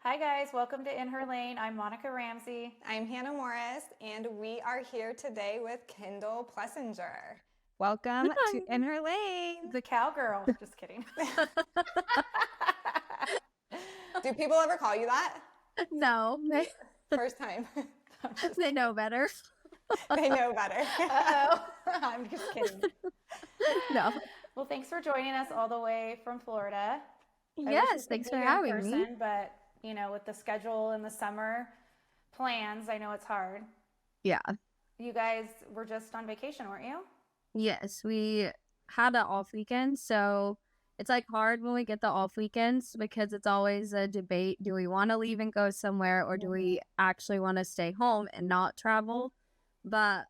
Hi guys, welcome to In Her Lane. I'm Monica Ramsey. I'm Hannah Morris, and we are here today with Kendall Plessinger. Welcome to In Her Lane. The cowgirl. Just kidding. Do people ever call you that? No, First time. they know better. They know better. Uh-oh. I'm just kidding. No. Well, thanks for joining us all the way from Florida. I wish we Yes, could thanks be for here in having me. person, but with the schedule and the summer plans, I know it's hard. Yeah. You guys were just on vacation, weren't you? Yes, we had an off weekend, so it's like hard when we get the off weekends because it's always a debate. Do we want to leave and go somewhere, or do we actually want to stay home and not travel? But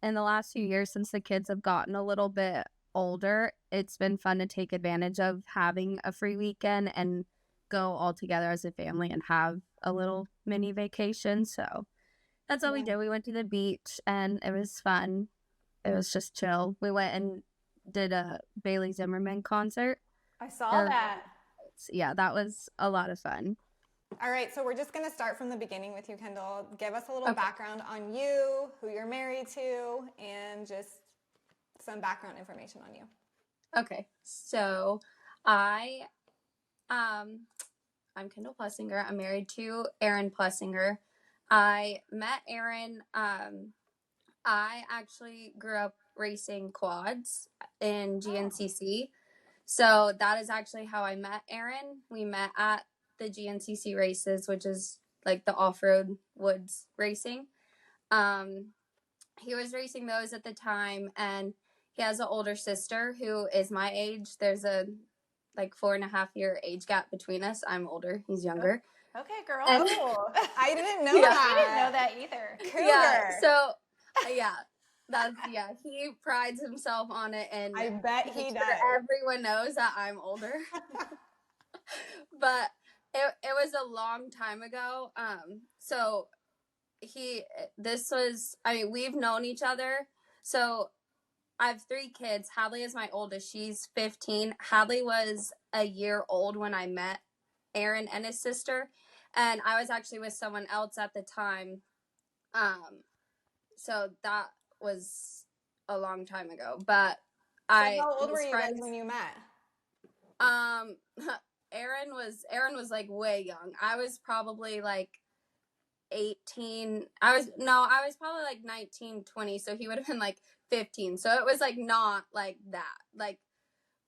in the last few years, since the kids have gotten a little bit older, it's been fun to take advantage of having a free weekend and go all together as a family and have a little mini vacation. So that's what we did. We went to the beach and it was fun. It was just chill. We went and did a Bailey Zimmerman concert. I saw that. Yeah, that was a lot of fun. All right, so we're just going to start from the beginning with you, Kendall. Give us a little background on you, who you're married to, and just some background information on you. Okay, so I'm Kendall Plessinger. I'm married to Aaron Plessinger. I met Aaron. I actually grew up racing quads in GNCC. So that is actually how I met Aaron. We met at the GNCC races, which is like the off-road woods racing. He was racing those at the time, and he has an older sister who is my age. There's a 4.5 year age gap between us. I'm older. He's younger. Okay, girl. Oh, I didn't know I that. didn't know that either. Cougar. Yeah, so he prides himself on it, and I bet he does. Everyone knows that I'm older. But it was a long time ago. So we've known each other. So I have 3 kids. Hadley is my oldest. She's 15. Hadley was a year old when I met Aaron and his sister. And I was actually with someone else at the time. So that was a long time ago. But how old were you guys when you met? Aaron was like way young. I was probably like 18. I was probably like 19, 20, so he would have been like 15. So it was like not like that. Like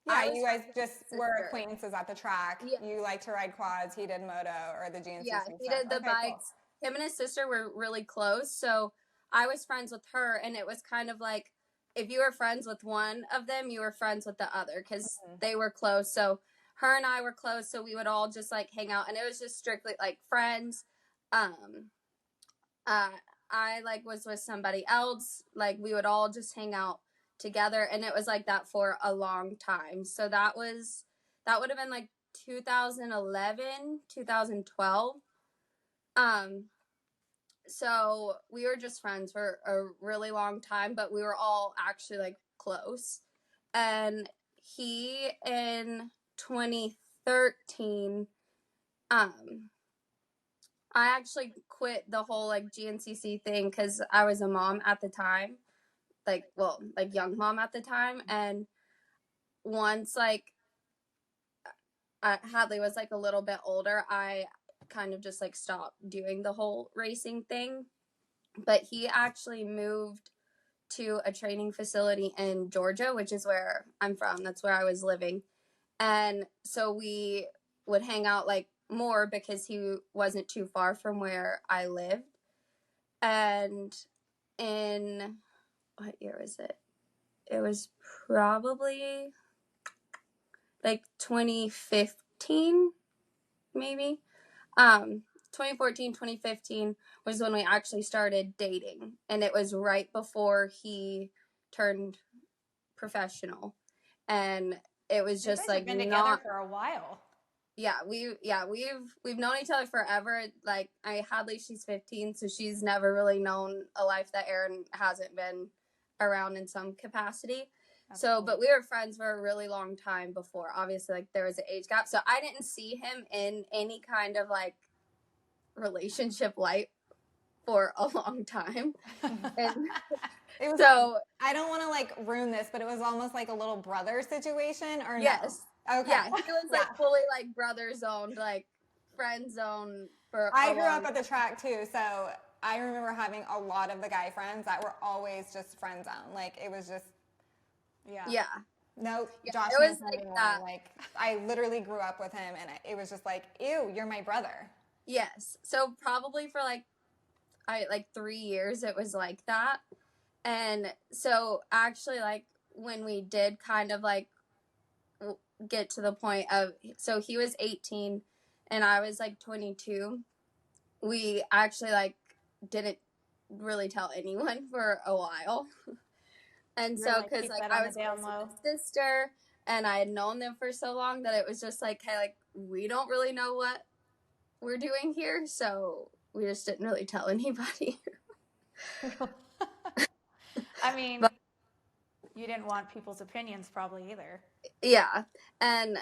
you guys just were acquaintances at the track. Yeah. You like to ride quads. He did moto or the GNCC Yeah, he stuff. did the bikes. Cool. Him and his sister were really close, so I was friends with her, and it was kind of like if you were friends with one of them, you were friends with the other because they were close. So her and I were close, so we would all just like hang out, and it was just strictly like friends. I like was with somebody else. Like we would all just hang out together, and it was like that for a long time. So that would have been like 2011, 2012. So we were just friends for a really long time, but we were all actually like close. And he in 2013, I actually quit the whole like GNCC thing because I was a mom at the time, like young mom at the time. And once Hadley was like a little bit older, I kind of just like stopped doing the whole racing thing. But he actually moved to a training facility in Georgia, which is where I'm from. That's where I was living. And so we would hang out like more because he wasn't too far from where I lived. And in what year was it? It was probably like 2015, maybe. 2014, 2015 was when we actually started dating, and it was right before he turned professional. And it was just like been together for a while. Yeah, we've known each other forever. Like Hadley, she's 15, so she's never really known a life that Aaron hasn't been around in some capacity. That's So, cool. but we were friends for a really long time before. Obviously, like there was an age gap. So I didn't see him in any kind of like relationship light for a long time. And It was. so, I don't want to like ruin this, but it was almost like a little brother situation, or yes. no? Okay. Yeah, he was like Yeah. fully like brother zoned, like friend zone for I a grew long up at the track too, so I remember having a lot of the guy friends that were always just friend zone. Like it was just Yeah. Yeah. nope, Yeah, Josh it was knows him like anymore. that. Like I literally grew up with him, and it was just like, ew, you're my brother. Yes. So probably for like 3 years it was like that. And so actually like when we did kind of like get to the point of, so he was 18 and I was like 22, we actually like didn't really tell anyone for a while. And You're so like, because keep like that I on the was down close low. with my sister and I had known them for so long that it was just like, hey, like we don't really know what we're doing here, so we just didn't really tell anybody. I mean, But you didn't want people's opinions probably either. yeah, and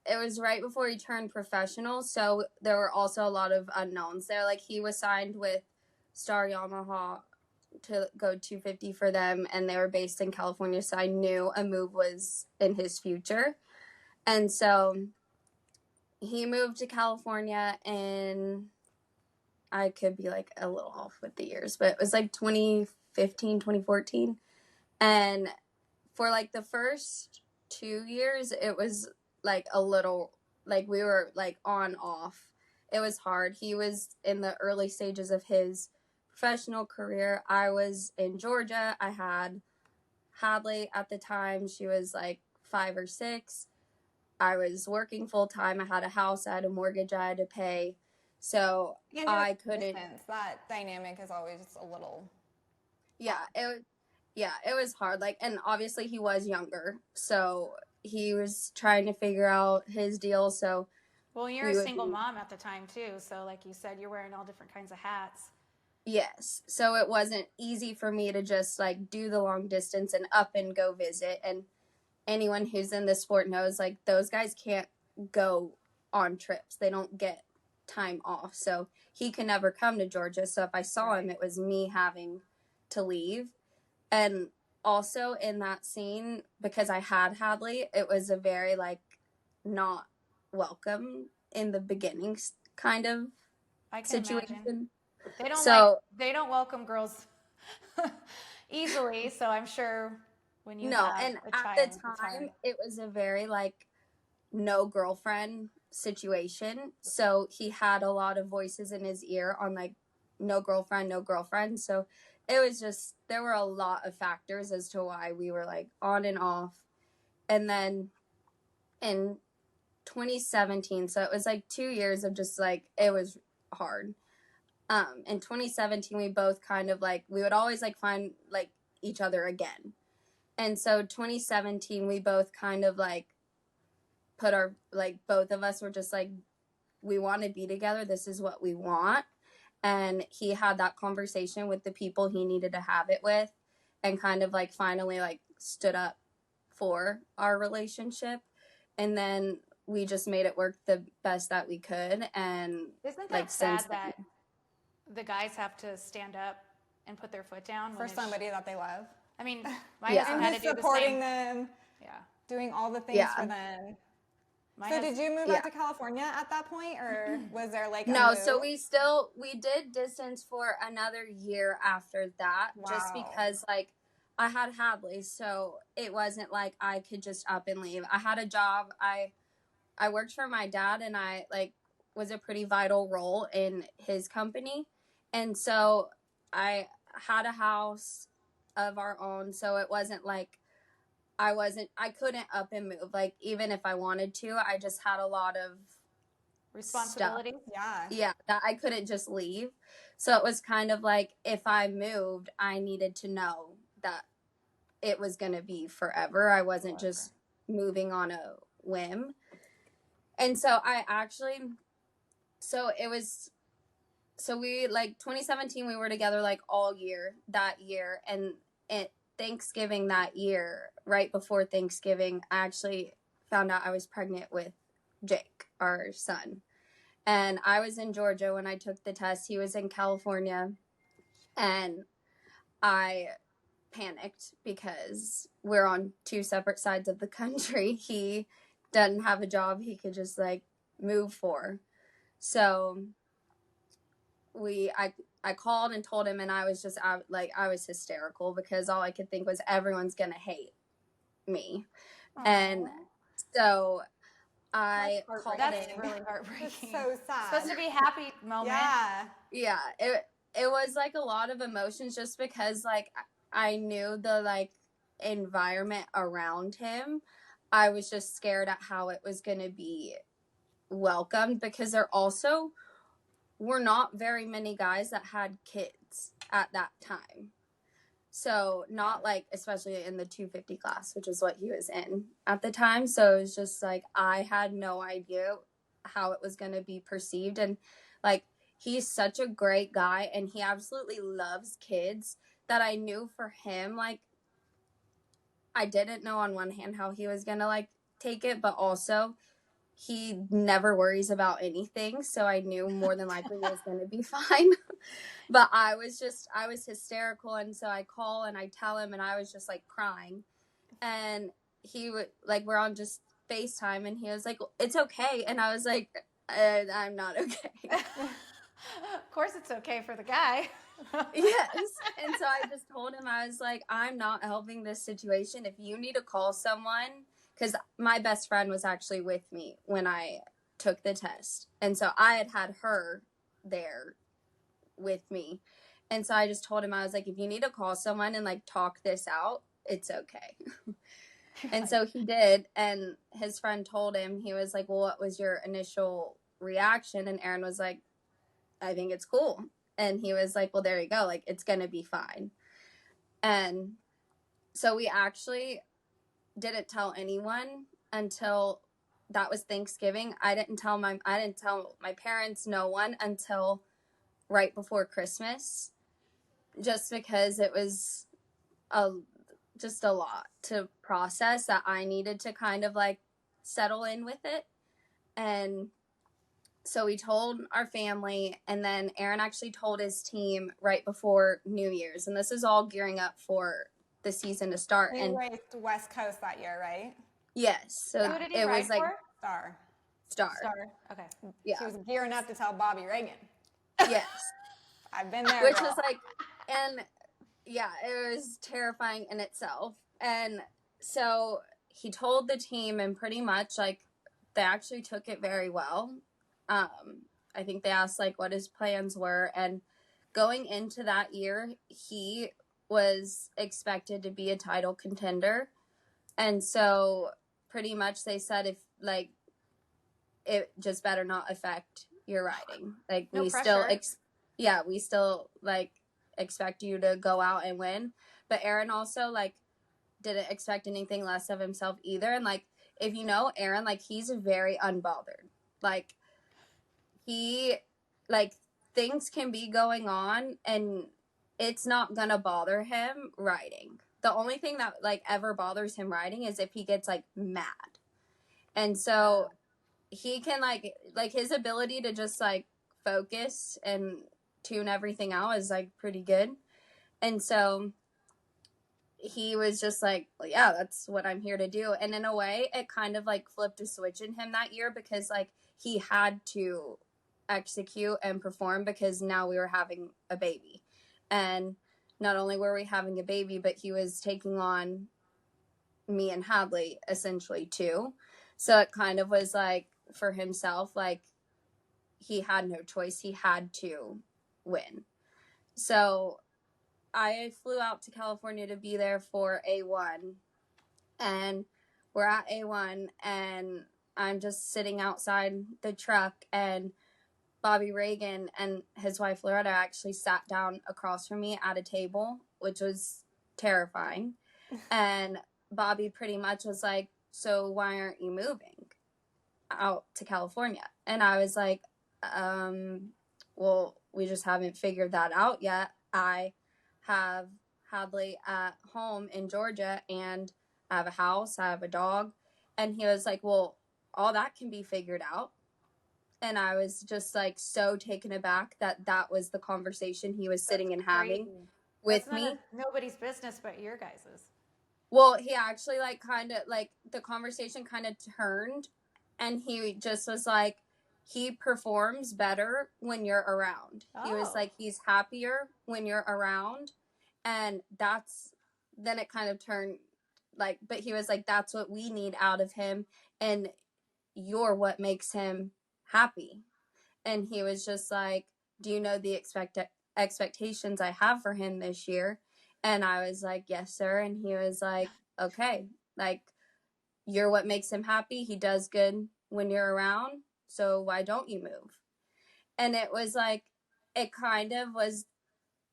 it was right before he turned professional, so there were also a lot of unknowns there. Like he was signed with Star Yamaha to go 250 for them, and they were based in California, so I knew a move was in his future. And so he moved to California in, I could be like a little off with the years, but it was like 2015, 2014. And for like the first 2 years, it was like a little, like we were like on off. It was hard. He was in the early stages of his professional career. I was in Georgia. I had Hadley at the time. She was like 5 or 6. I was working full time. I had a house. I had a mortgage I had to pay. So And I couldn't. distance. That dynamic is always just a little. Yeah, it was hard. Like, and obviously he was younger, so he was trying to figure out his deal. So Well, you're we a would single be, mom at the time too, so like you said, you're wearing all different kinds of hats. yes. So it wasn't easy for me to just like do the long distance and up and go visit. And anyone who's in this sport knows like those guys can't go on trips. They don't get time off. So he could never come to Georgia. So if I saw him, it was me having to leave. And also in that scene, because I had Hadley, it was a very like not welcome in the beginning kind of I can situation. imagine. They don't So they don't welcome girls easily, so I'm sure when you no, have and a at child, the it's hard. time it was a very like no girlfriend situation. So he had a lot of voices in his ear on like no girlfriend, no girlfriend. So it was just, there were a lot of factors as to why we were like on and off. And then in 2017, so it was like 2 years of just like, it was hard. In 2017, we both kind of like, we would always like find like each other again. And so 2017, we both kind of like put our, like both of us were just like, we want to be together. This is what we want. And he had that conversation with the people he needed to have it with and kind of like finally like stood up for our relationship. And then we just made it work the best that we could. And Isn't that like sad since then, that the guys have to stand up and put their foot down For when it's, somebody that they love. I mean, my Yeah. husband And had just to do the supporting same. them, Yeah. doing all the things Yeah. for them. My So hus- did you move Yeah. out to California at that point, or was there like a no, move? so we did distance for another year after that, just Wow. because like I had Hadley, so it wasn't like I could just up and leave. I had a job. I worked for my dad, and I like was a pretty vital role in his company. And so I had a house of our own, so it wasn't like I couldn't up and move. Like even if I wanted to, I just had a lot of responsibility. Yeah. yeah, that I couldn't just leave. So it was kind of like if I moved, I needed to know that it was going to be forever. I wasn't just moving on a whim. And so we like 2017 we were together like all year that year, and Thanksgiving that year, right before Thanksgiving, I actually found out I was pregnant with Jake, our son. And I was in Georgia when I took the test. He was in California. And I panicked because we're on two separate sides of the country. He doesn't have a job he could just like move for. So I called and told him, and I was just I was hysterical because all I could think was everyone's gonna hate me. Aww. And so I called That's in. really It's heartbreaking. so sad. It's supposed to be a happy moment. Yeah. It was like a lot of emotions just because like I knew the like environment around him. I was just scared at how it was going to be welcomed because there also were not very many guys that had kids at that time. So not like, especially in the 250 class, which is what he was in at the time. So it was just like, I had no idea how it was going to be perceived. And like, he's such a great guy and he absolutely loves kids that I knew for him, like, I didn't know on one hand how he was going to like take it, but also he never worries about anything. So I knew more than likely he was going to be fine. But I was hysterical. And so I call and I tell him and I was just like crying. And he would like, we're on just FaceTime and he was like, it's okay. And I was like, I'm not okay. Of course it's okay for the guy. Yes. And so I just told him, I was like, I'm not helping this situation. If you need to call someone, because my best friend was actually with me when I took the test. And so I had her there with me. And so I just told him, I was like, if you need to call someone and like talk this out, it's okay. And so he did. And his friend told him, he was like, well, what was your initial reaction? And Aaron was like, I think it's cool. And he was like, well, there you go. Like, it's going to be fine. And so we actually didn't tell anyone until that was Thanksgiving. I didn't tell my parents, no one, until right before Christmas, just because it was just a lot to process that I needed to kind of like settle in with it. And so we told our family, and then Aaron actually told his team right before New Year's. And this is all gearing up for the season to start. You raced West Coast that year, right? Yes. So who did he it ride was like for? Star. Okay. Yeah. He was gearing up to tell Bobby Reagan. Yes. I've been there. Which girl. was like, and yeah, it was terrifying in itself. And so he told the team, and pretty much like they actually took it very well. I think they asked like what his plans were, and going into that year, he was expected to be a title contender. And so pretty much they said, if like it just better not affect your riding. Like No we pressure. we still like expect you to go out and win. But Aaron also like didn't expect anything less of himself either. And like, if you know Aaron, like he's very unbothered. Like he, like things can be going on and it's not gonna bother him riding. The only thing that like ever bothers him riding is if he gets like mad. And so he can like his ability to just like focus and tune everything out is like pretty good. And so he was just like, well, yeah, that's what I'm here to do. And in a way, it kind of like flipped a switch in him that year because like he had to execute and perform because now we were having a baby. And not only were we having a baby, but he was taking on me and Hadley essentially too. So it kind of was like for himself, like he had no choice. He had to win. So I flew out to California to be there for A1, and we're at A1 and I'm just sitting outside the truck, and Bobby Reagan and his wife Loretta actually sat down across from me at a table, which was terrifying. And Bobby pretty much was like, so why aren't you moving out to California? And I was like, well, we just haven't figured that out yet. I have Hadley at home in Georgia, and I have a house, I have a dog. And he was like, well, all that can be figured out. And I was just like so taken aback that that was the conversation he was sitting and having with me. Nobody's business but your guys's. Well, he actually like kind of like the conversation kind of turned, and he just was like, he performs better when you're around. He was like, he's happier when you're around. And then it kind of turned like, but he was like, that's what we need out of him. And you're what makes him happy. And he was just like, do you know the expectations I have for him this year? And I was like, yes, sir. And he was like, okay, like, you're what makes him happy. He does good when you're around. So why don't you move? And it was like, it kind of was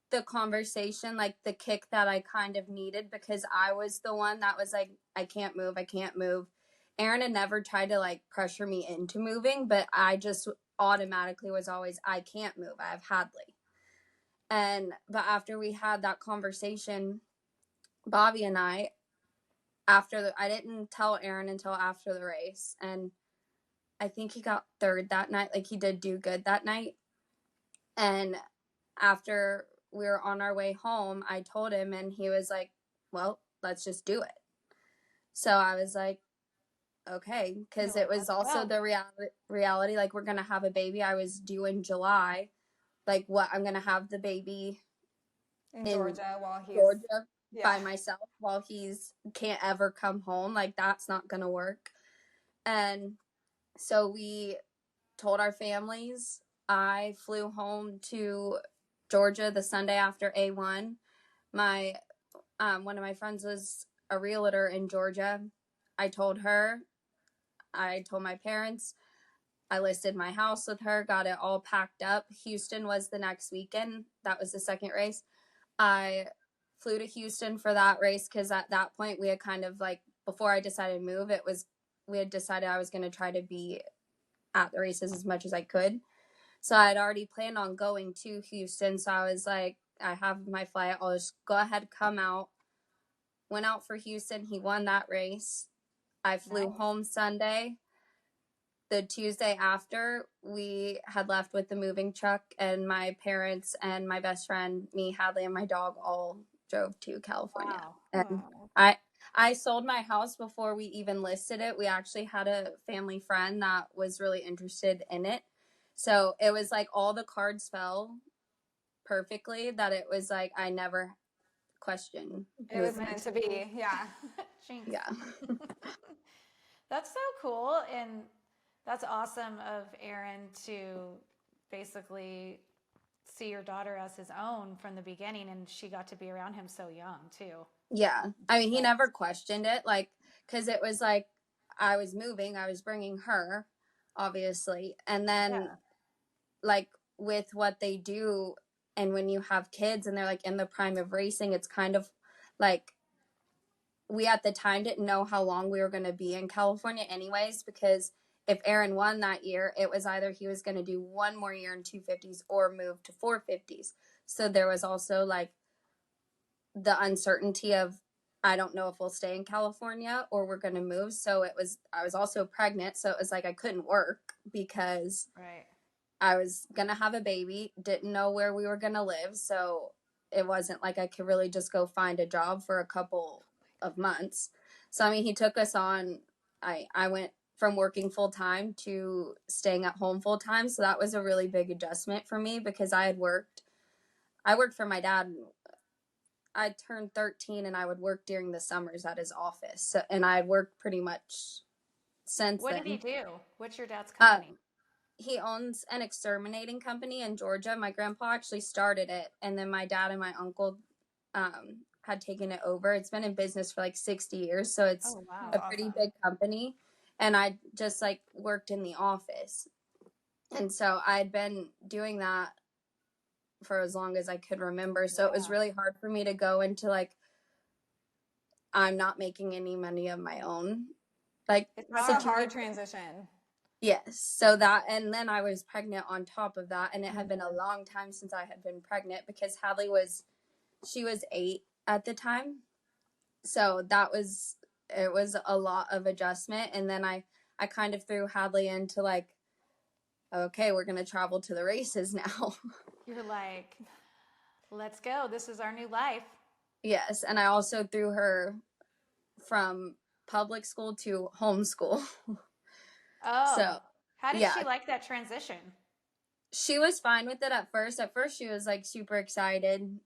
the conversation, like the kick that I kind of needed, because I was the one that was like, I can't move. I can't move. Aaron had never tried to like pressure me into moving, but I just automatically was always, I can't move. I have Hadley. But after we had that conversation, Bobby and I, I didn't tell Aaron until after the race. And I think he got third that night. Like, he did do good that night. And after we were on our way home, I told him, and he was like, well, let's just do it. So I was like, okay, because it was also the reality, like, we're going to have a baby. I was due in July. Like, what, I'm going to have the baby in Georgia while he's by myself while he's can't ever come home. Like, that's not going to work. And so we told our families. I flew home to Georgia the Sunday after A1. My one of my friends was a realtor in Georgia. I told her. I told my parents. I listed my house with her, got it all packed up. Houston was the next weekend. That was the second race. I flew to Houston for that race because at that point we had kind of like, before I decided to move, we had decided I was going to try to be at the races as much as I could. So I had already planned on going to Houston. So I was like, I have my flight. I'll just go ahead, come out. Went out for Houston. He won that race. I flew home Sunday. The Tuesday after, we had left with the moving truck, and my parents and my best friend, me, Hadley, and my dog all drove to California. And I sold my house before we even listed it. We actually had a family friend that was really interested in it. So it was like all the cards fell perfectly, that it was like I never questioned. It was meant to be. Yeah. Yeah. That's so cool. And that's awesome of Aaron to basically see your daughter as his own from the beginning, and she got to be around him so young too. Yeah. I mean, he never questioned it, like, because it was like I was moving, I was bringing her, obviously. And then, like, with what they do, and when you have kids and they're like in the prime of racing, it's kind of like, we at the time didn't know how long we were going to be in California anyways, because if Aaron won that year, it was either he was going to do one more year in 250s or move to 450s. So there was also like the uncertainty of, I don't know if we'll stay in California or we're going to move. So I was also pregnant. So it was like I couldn't work because I was going to have a baby, didn't know where we were going to live. So it wasn't like I could really just go find a job for a couple of months. So, I mean, he took us on, I went from working full time to staying at home full time. So that was a really big adjustment for me, because I worked for my dad. I turned 13 and I would work during the summers at his office. So, and I worked pretty much since then. What did he do? What's your dad's company? He owns an exterminating company in Georgia. My grandpa actually started it, and then my dad and my uncle had taken it over. It's been in business for like 60 years, so it's a pretty big company. And I just like worked in the office. And so I'd been doing that for as long as I could remember. So it was really hard for me to go into like, I'm not making any money of my own. Like, it's a hard transition. Yes. So that, and then I was pregnant on top of that. And it had been a long time since I had been pregnant, because Hadley she was 8 at the time. So it was a lot of adjustment. And then I kind of threw Hadley into like, okay, we're going to travel to the races now. You're like, let's go. This is our new life. Yes. And I also threw her from public school to homeschool. Oh, So, how did yeah, she like that transition? she was fine with it at first. At first, she was like super excited.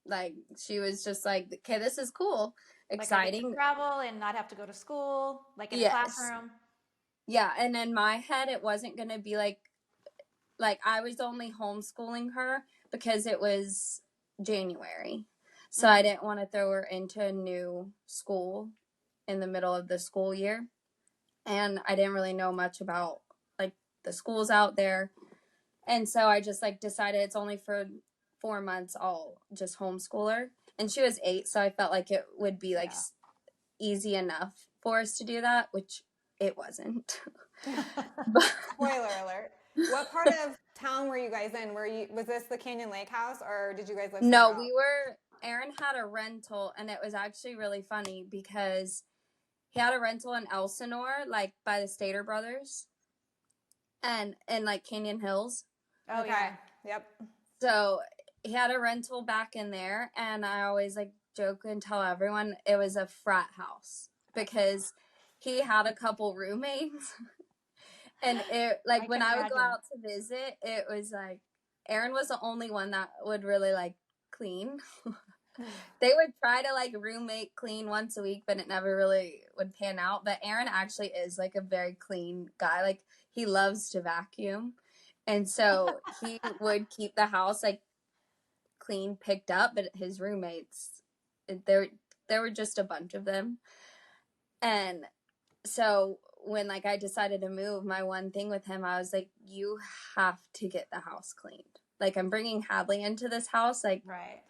Like, she was just like, okay, this is cool, Like I get to exciting. travel and not have to go to school, like in a Yes. classroom. Yeah. And in my head, it wasn't going to be like I was only homeschooling her because it was January. So I didn't want to throw her into a new school in the middle of the school year. And I didn't really know much about like the schools out there. And so I just like decided it's only for 4 months. I'll just homeschool her. And she was 8, so I felt like it would be like easy enough for us to do that, which it wasn't. Spoiler alert. What part of town were you guys in? Was this the Canyon Lake house or did you guys live somewhere No, else? Aaron had a rental, and it was actually really funny because he had a rental in Elsinore, like by the Stater Brothers, and in like Canyon Hills. Oh, Okay. yeah. Yep. So he had a rental back in there, and I always like joke and tell everyone it was a frat house because he had a couple roommates. And it like I when can I would go imagine. out to visit, it was like Aaron was the only one that would really like clean. They would try to like roommate clean once a week, but it never really would pan out. But Aaron actually is like a very clean guy. Like he loves to vacuum. And so he would keep the house like clean, picked up, but his roommates, there were just a bunch of them. And so when like I decided to move, my one thing with him, I was like, you have to get the house cleaned. Like I'm bringing Hadley into this house. Like Right.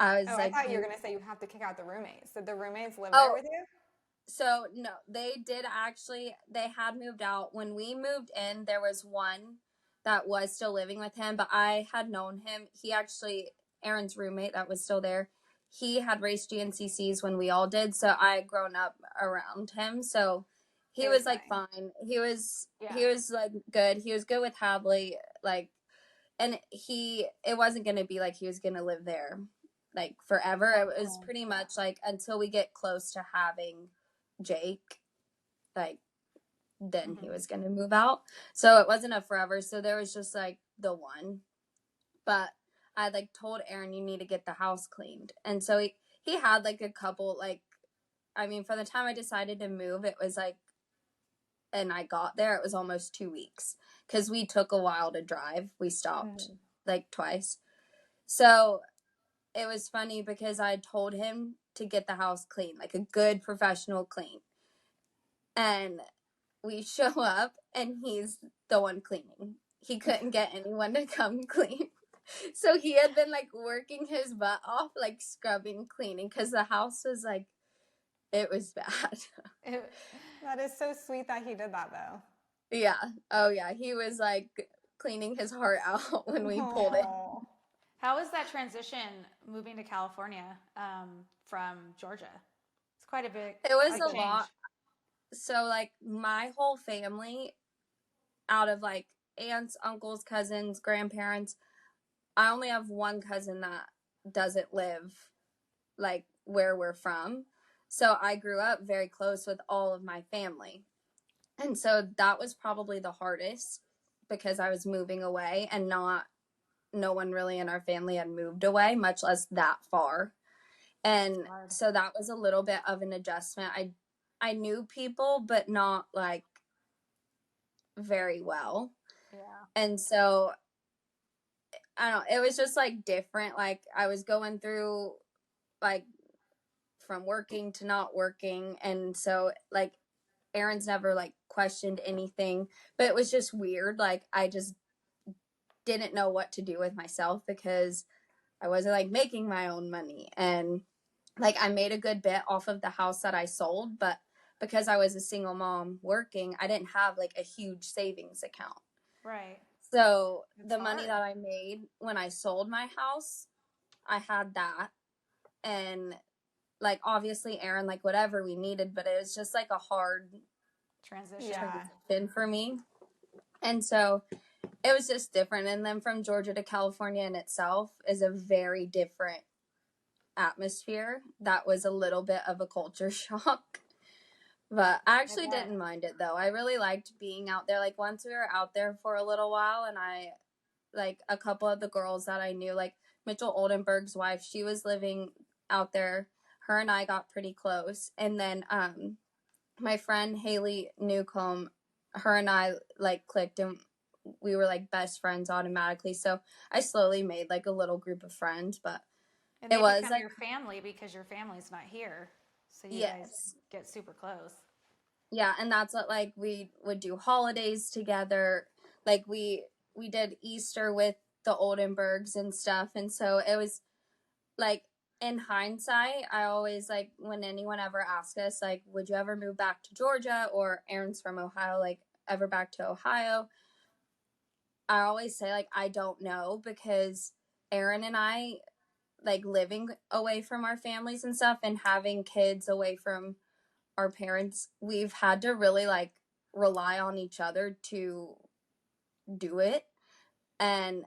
I was Oh, I like, thought you were going to say you have to kick out the roommates. Did the roommates live there oh, with you? so no, they did actually, they had moved out. When we moved in, there was one that was still living with him, but I had known him. He actually, Aaron's roommate that was still there, he had raced GNCCs when we all did. So I had grown up around him. So he was like fine. He was like good. He was good with Hadley. Like, and it wasn't going to be like he was going to live there like forever. It was pretty much like until we get close to having Jake, like then he was going to move out. So it wasn't a forever. So there was just like the one. But I like told Aaron, you need to get the house cleaned. And so he had like a couple, like, I mean, from the time I decided to move, it was like, and I got there, it was almost 2 weeks because we took a while to drive. We stopped like twice. So it was funny because I told him to get the house clean, like a good professional clean. And we show up and he's the one cleaning. He couldn't get anyone to come clean. So he had been like working his butt off, like scrubbing, cleaning, because the house was like, it was bad. That is so sweet that he did that though. Yeah. Oh yeah. He was like cleaning his heart out when we pulled it. How was that transition moving to California from Georgia? It's quite a big. It was a change. lot. So like my whole family, out of like aunts, uncles, cousins, grandparents, I only have one cousin that doesn't live like where we're from. So I grew up very close with all of my family. And so that was probably the hardest because I was moving away and no one really in our family had moved away, much less that far. And so that was a little bit of an adjustment. I knew people, but not like very well. Yeah. And so I don't know, it was just like different. Like I was going through like from working to not working. And so like Aaron's never like questioned anything, but it was just weird. Like I just didn't know what to do with myself because I wasn't like making my own money. And like I made a good bit off of the house that I sold, but because I was a single mom working, I didn't have like a huge savings account. Right. So the money that I made when I sold my house, I had that. and like obviously Aaron, like whatever we needed, but it was just like a hard Transition. Yeah. transition for me. And so it was just different. And then from Georgia to California in itself is a very different atmosphere. That was a little bit of a culture shock. But I actually didn't mind it though. I really liked being out there. Like once we were out there for a little while, and I like a couple of the girls that I knew, like Mitchell Oldenburg's wife, she was living out there. Her and I got pretty close. And then my friend Haley Newcomb, her and I like clicked, and we were like best friends automatically. So I slowly made like a little group of friends, but And it they was become like your family because your family's not here. So you yes. guys get super close. Yeah, and that's what like we would do holidays together. Like we did Easter with the Oldenburgs and stuff. And so it was like in hindsight, I always like when anyone ever asks us like, would you ever move back to Georgia, or Aaron's from Ohio, like ever back to Ohio? I always say like I don't know, because Aaron and I, like living away from our families and stuff and having kids away from our parents, we've had to really like rely on each other to do it. And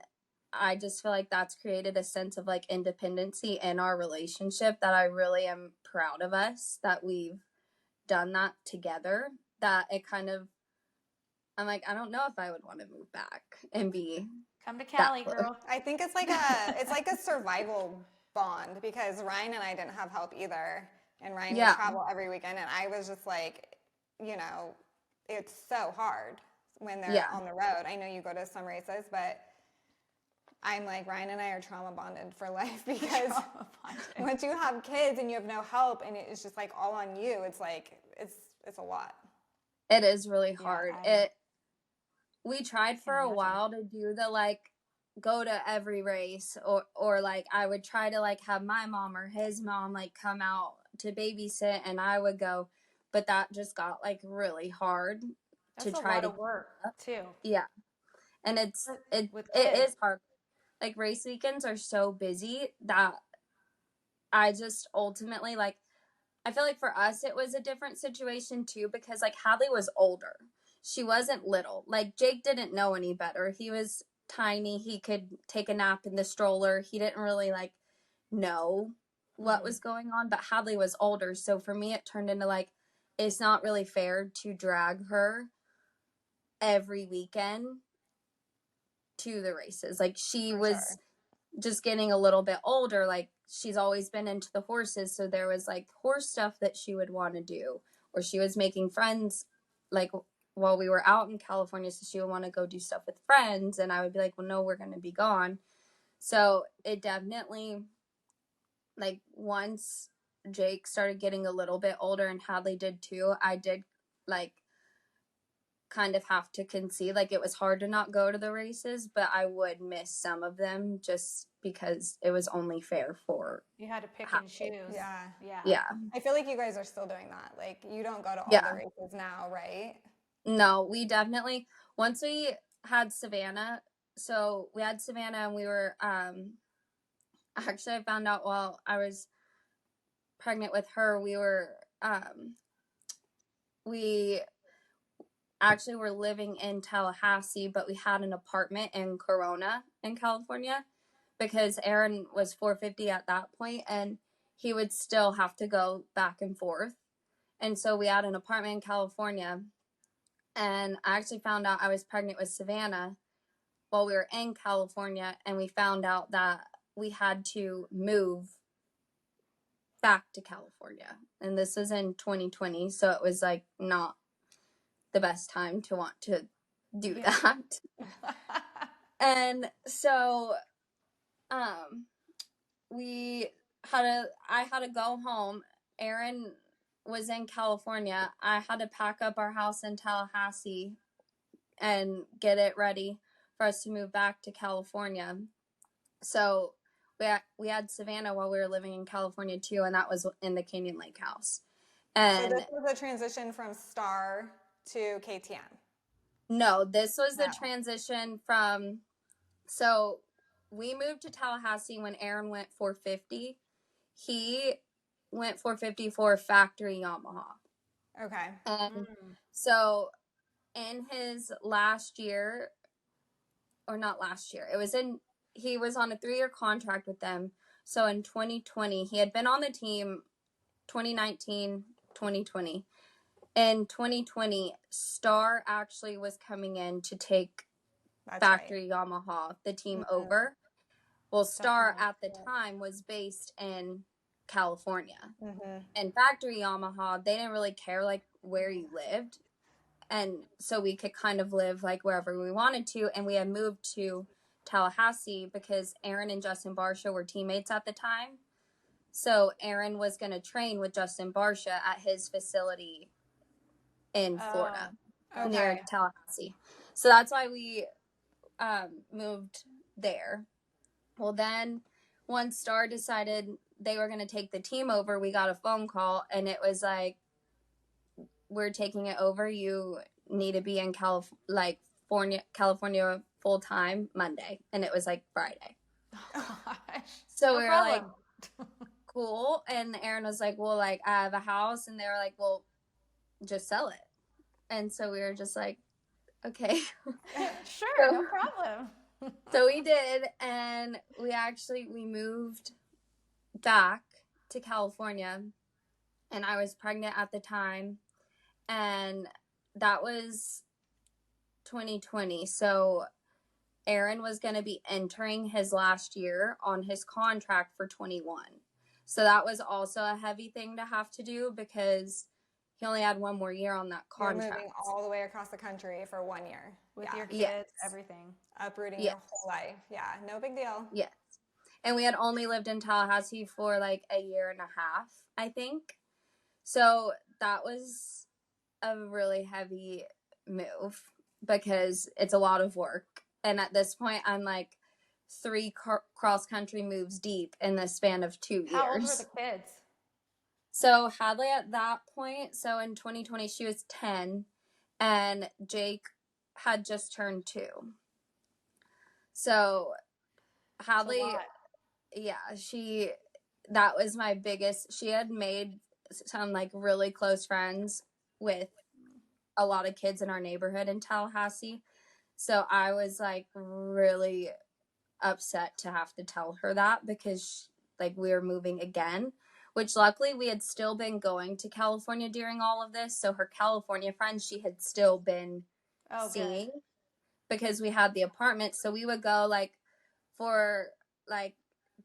I just feel like that's created a sense of like independency in our relationship that I really am proud of us that we've done that together. That it kind of, I'm like, I don't know if I would want to move back and be Come to that Cali, close. girl. I think it's like a survival bond, because Ryan and I didn't have help either. And Ryan would travel every weekend, and I was just like, you know, it's so hard when they're on the road. I know you go to some races, but I'm like, Ryan and I are trauma bonded for life, because once you have kids and you have no help and it's just like all on you, it's like it's a lot. It is really hard. We tried for a while to do the like go to every race, or like I would try to like have my mom or his mom like come out to babysit and I would go, but that just got like really hard. That's to a try lot to of work too. Yeah. And it is hard. Like race weekends are so busy that I just ultimately like, I feel like for us it was a different situation too, because like Hadley was older. She wasn't little. Like Jake didn't know any better. He was tiny. He could take a nap in the stroller. He didn't really like know what was going on, but Hadley was older. So for me it turned into like, it's not really fair to drag her every weekend to the races. Like she was just getting a little bit older. Like she's always been into the horses, so there was like horse stuff that she would want to do, or she was making friends like while we were out in California, so she would want to go do stuff with friends, and I would be like, well, no, we're going to be gone. So it definitely, like once Jake started getting a little bit older and Hadley did too, I did like kind of have to concede. Like it was hard to not go to the races, but I would miss some of them just because it was only fair for you had to pick and choose. Yeah. I feel like you guys are still doing that. Like you don't go to all the races now, right? No, we definitely, once we had Savannah, so we had Savannah and we were actually I found out while I was pregnant with her, we actually were living in Tallahassee, but we had an apartment in Corona in California, because Aaron was 450 at that point and he would still have to go back and forth. And so we had an apartment in California, and I actually found out I was pregnant with Savannah while we were in California, and we found out that we had to move back to California. And this was in 2020, so it was like not the best time to want to do that. And so I had to go home. Aaron was in California. I had to pack up our house in Tallahassee and get it ready for us to move back to California. So we had Savannah while we were living in California too, and that was in the Canyon Lake house. And so this was a transition from Star to KTM. No, this was the transition from, so we moved to Tallahassee when Aaron went 450, he went 450 for factory Yamaha. Okay. And so in his last year, or not last year, he was on a 3-year contract with them. So in 2020, he had been on the team 2019, 2020. In 2020, Star actually was coming in to take factory Yamaha, the team over. Well, Star at the time was based in California. And factory Yamaha, they didn't really care like where you lived. And so we could kind of live like wherever we wanted to. And we had moved to Tallahassee because Aaron and Justin Barsha were teammates at the time. So Aaron was going to train with Justin Barsha at his facility in Florida, near Tallahassee. So that's why we moved there. Well, then once Star decided they were going to take the team over, we got a phone call, and it was like, we're taking it over. You need to be in California full time Monday. And it was like Friday. Oh, gosh. So we were like, cool. And Aaron was like, well, like, I have a house. And they were like, well, just sell it. And so we were just like, okay. Sure, no problem. So we did. And we moved back to California. And I was pregnant at the time. And that was 2020. So Aaron was going to be entering his last year on his contract for 21. So that was also a heavy thing to have to do because he only had one more year on that contract. You're moving all the way across the country for 1 year. With your kids, everything. Uprooting your whole life. Yeah, no big deal. Yes. And we had only lived in Tallahassee for like a year and a half, I think. So that was a really heavy move because it's a lot of work. And at this point, I'm like 3 cross-country moves deep in the span of 2 years. How old were the kids? So Hadley at that point, so in 2020, she was 10, and Jake had just turned 2. So Hadley, that was my biggest, she had made some like really close friends with a lot of kids in our neighborhood in Tallahassee. So I was like really upset to have to tell her that because like we were moving again, which luckily we had still been going to California during all of this. So her California friends, she had still been seeing because we had the apartment. So we would go like for like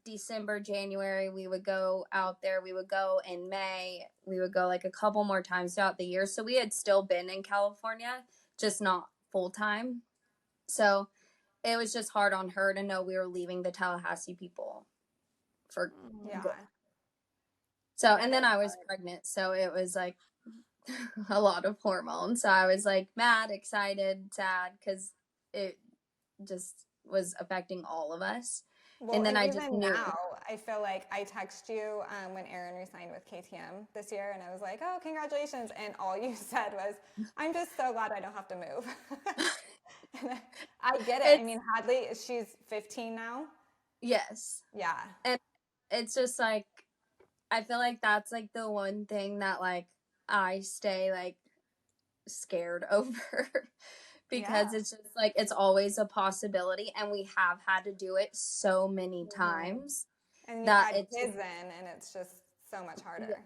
December, January, we would go out there. We would go in May. We would go like a couple more times throughout the year. So we had still been in California, just not full time. So it was just hard on her to know we were leaving the Tallahassee people for good. So, and then I was pregnant. So it was like a lot of hormones. So I was like mad, excited, sad, because it just was affecting all of us. Well, and then I just knew. Now, I feel like I text you when Aaron resigned with KTM this year, and I was like, "Oh, congratulations!" And all you said was, "I'm just so glad I don't have to move." And I get it. I mean, Hadley, she's 15 now. Yes. Yeah. And it's just like, I feel like that's like the one thing that like I stay like scared over. Because it's just like it's always a possibility, and we have had to do it so many times. And you had kids then, and it's just so much harder. Yes.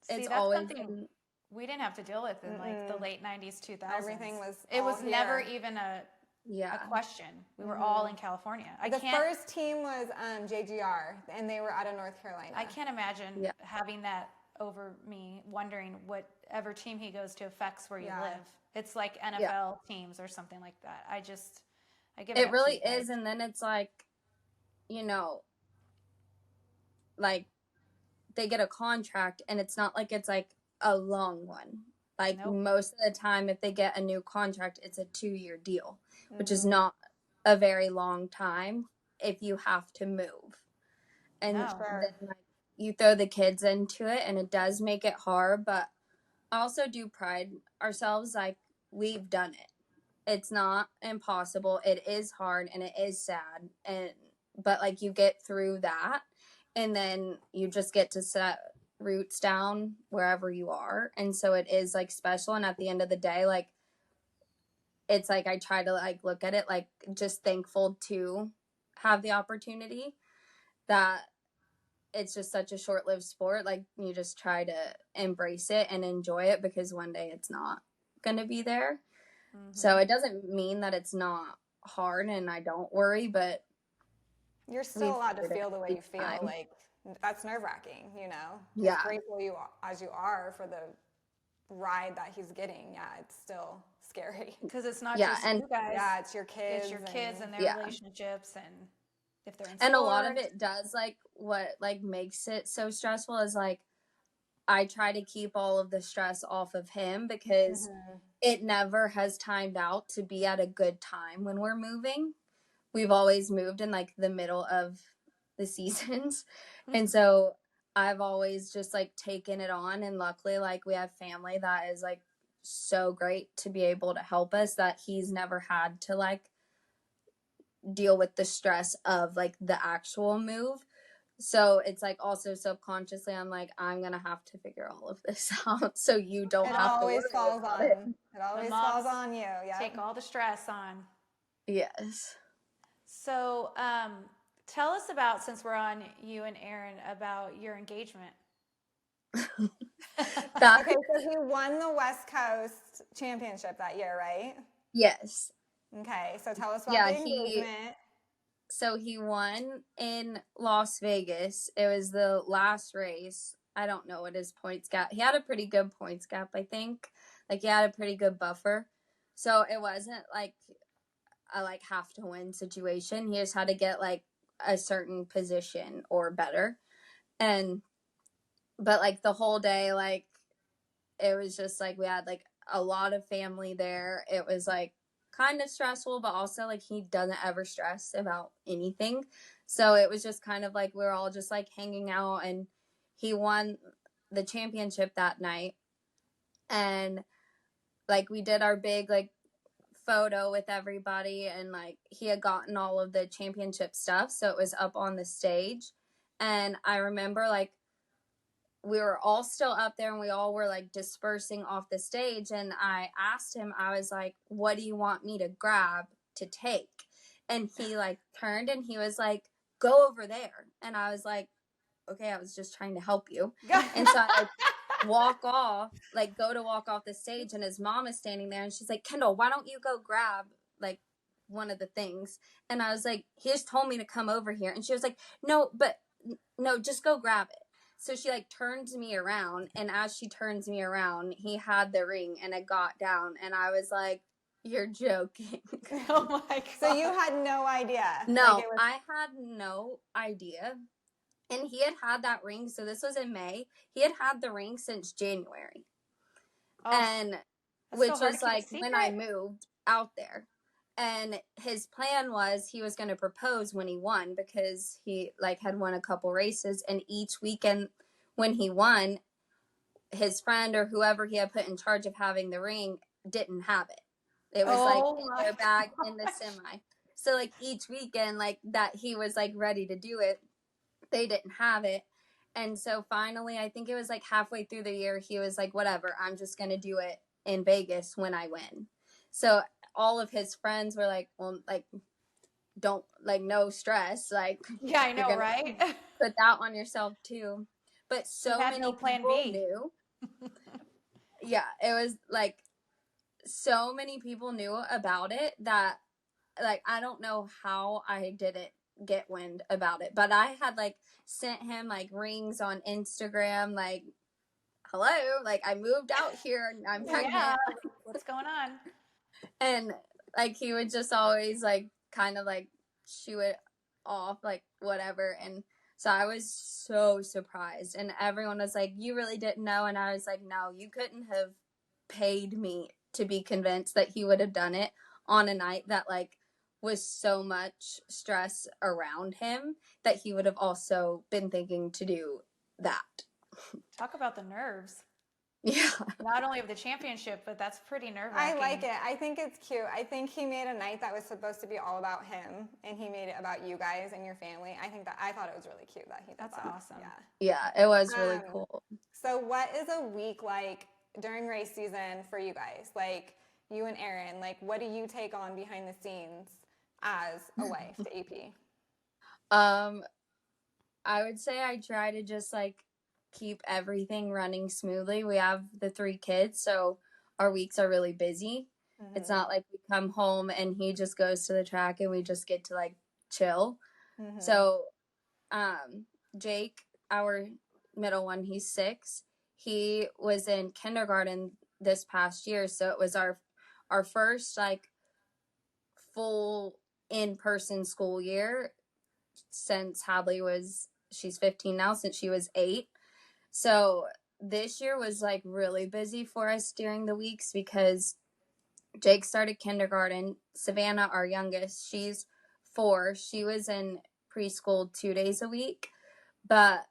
See, it's that's always something we didn't have to deal with in like the late 90s, 2000s. Everything was never even a question. We were all in California. The first team was JGR, and they were out of North Carolina. I can't imagine having that over me, wondering whatever team he goes to affects where you live. It's like NFL teams or something like that. I give it. It really is, and then it's like, you know, like they get a contract, and it's not like it's like a long one. Like most of the time, if they get a new contract, it's a 2-year deal, which is not a very long time if you have to move. And then, like, you throw the kids into it, and it does make it hard, but I also do pride ourselves, like, we've done it. It's not impossible. It is hard and it is sad, but like you get through that, and then you just get to set roots down wherever you are. And so it is like special. And at the end of the day, like, it's like I try to like look at it like just thankful to have the opportunity, that it's just such a short-lived sport. Like, you just try to embrace it and enjoy it, because one day it's not going to be there. So it doesn't mean that it's not hard and I don't worry, but you're still allowed to feel the way you feel. Like, that's nerve-wracking, you know? Yeah. As grateful as you are for the ride that he's getting, yeah, it's still scary. Because it's not just you guys. Yeah, it's your kids. It's your kids and their relationships, and if they're in and sport. A lot of it does, like, what like makes it so stressful is like I try to keep all of the stress off of him, because it never has timed out to be at a good time when we're moving. We've always moved in like the middle of the seasons. And so I've always just like taken it on, and luckily like we have family that is like so great to be able to help us, that he's never had to like deal with the stress of like the actual move. So it's like also subconsciously I'm like, I'm gonna have to figure all of this out, so you don't have to worry about it. It always falls on you. Yeah. Take all the stress on. Yes. So tell us about, since we're on you and Aaron, about your engagement. Okay, so he won the West Coast Championship that year, right? Yes. Okay, so tell us about the engagement. So he won in Las Vegas. It was the last race. I don't know what his points gap. He had a pretty good points gap, I think. Like, he had a pretty good buffer. So it wasn't like a like have to win situation. He just had to get like a certain position or better. But like the whole day, like it was just like we had like a lot of family there. It was like kind of stressful, but also like he doesn't ever stress about anything. So it was just kind of like we were all just like hanging out, and he won the championship that night. And like we did our big like photo with everybody, and like he had gotten all of the championship stuff, so it was up on the stage. And I remember like we were all still up there, and we all were like dispersing off the stage, and I asked him, I was like, what do you want me to grab to take? And he like turned and he was like, go over there. And I was like, okay, I was just trying to help you. And so I like go to walk off the stage, and his mom is standing there, and she's like, Kendall, why don't you go grab like one of the things? And I was like, he just told me to come over here. And she was like, no, just go grab it. So she like turns me around, and as she turns me around, he had the ring, and it got down, and I was like, you're joking. Oh my God. So you had no idea? No, I had no idea. And he had that ring, so this was in May. He had the ring since January. And which was like when I moved out there. And his plan was he was going to propose when he won, because he like had won a couple races, and each weekend when he won, his friend or whoever he had put in charge of having the ring didn't have it. It was like in their bag in the semi. So like each weekend like that he was like ready to do it, they didn't have it. And so finally, I think it was like halfway through the year, he was like, whatever, I'm just going to do it in Vegas when I win. So all of his friends were like, well, like, don't, like, no stress. Like, yeah, I know, right? Put that on yourself too. But so many people knew. Yeah, it was like, so many people knew about it that, like, I don't know how I didn't get wind about it. But I had, like, sent him, like, rings on Instagram, like, hello, like, I moved out here and I'm pregnant. Yeah. What's going on? And like he would just always like kind of like shoo it off, like whatever. And so I was so surprised, and everyone was like, you really didn't know? And I was like, no, you couldn't have paid me to be convinced that he would have done it on a night that like was so much stress around him, that he would have also been thinking to do that. Talk about the nerves. Yeah. Not only of the championship, but that's pretty nerve I wracking. like it. I think it's cute. I think he made a night that was supposed to be all about him, and he made it about you guys and your family. I thought it was really cute that he did That's that. awesome. Yeah, it was really Um, cool. So what is a week like during race season for you guys? Like you and Aaron, like what do you take on behind the scenes as a wife to AP? Um, I would say I try to just like keep everything running smoothly. We have the 3 kids, so our weeks are really busy. It's not like we come home and he just goes to the track and we just get to like chill. So, Jake, our middle one, he's 6. He was in kindergarten this past year, so it was our first like full in-person school year since Hadley was, she's 15 now, since she was 8. So this year was like really busy for us during the weeks because Jake started kindergarten. Savannah, our youngest, she's 4. She was in preschool 2 days a week, but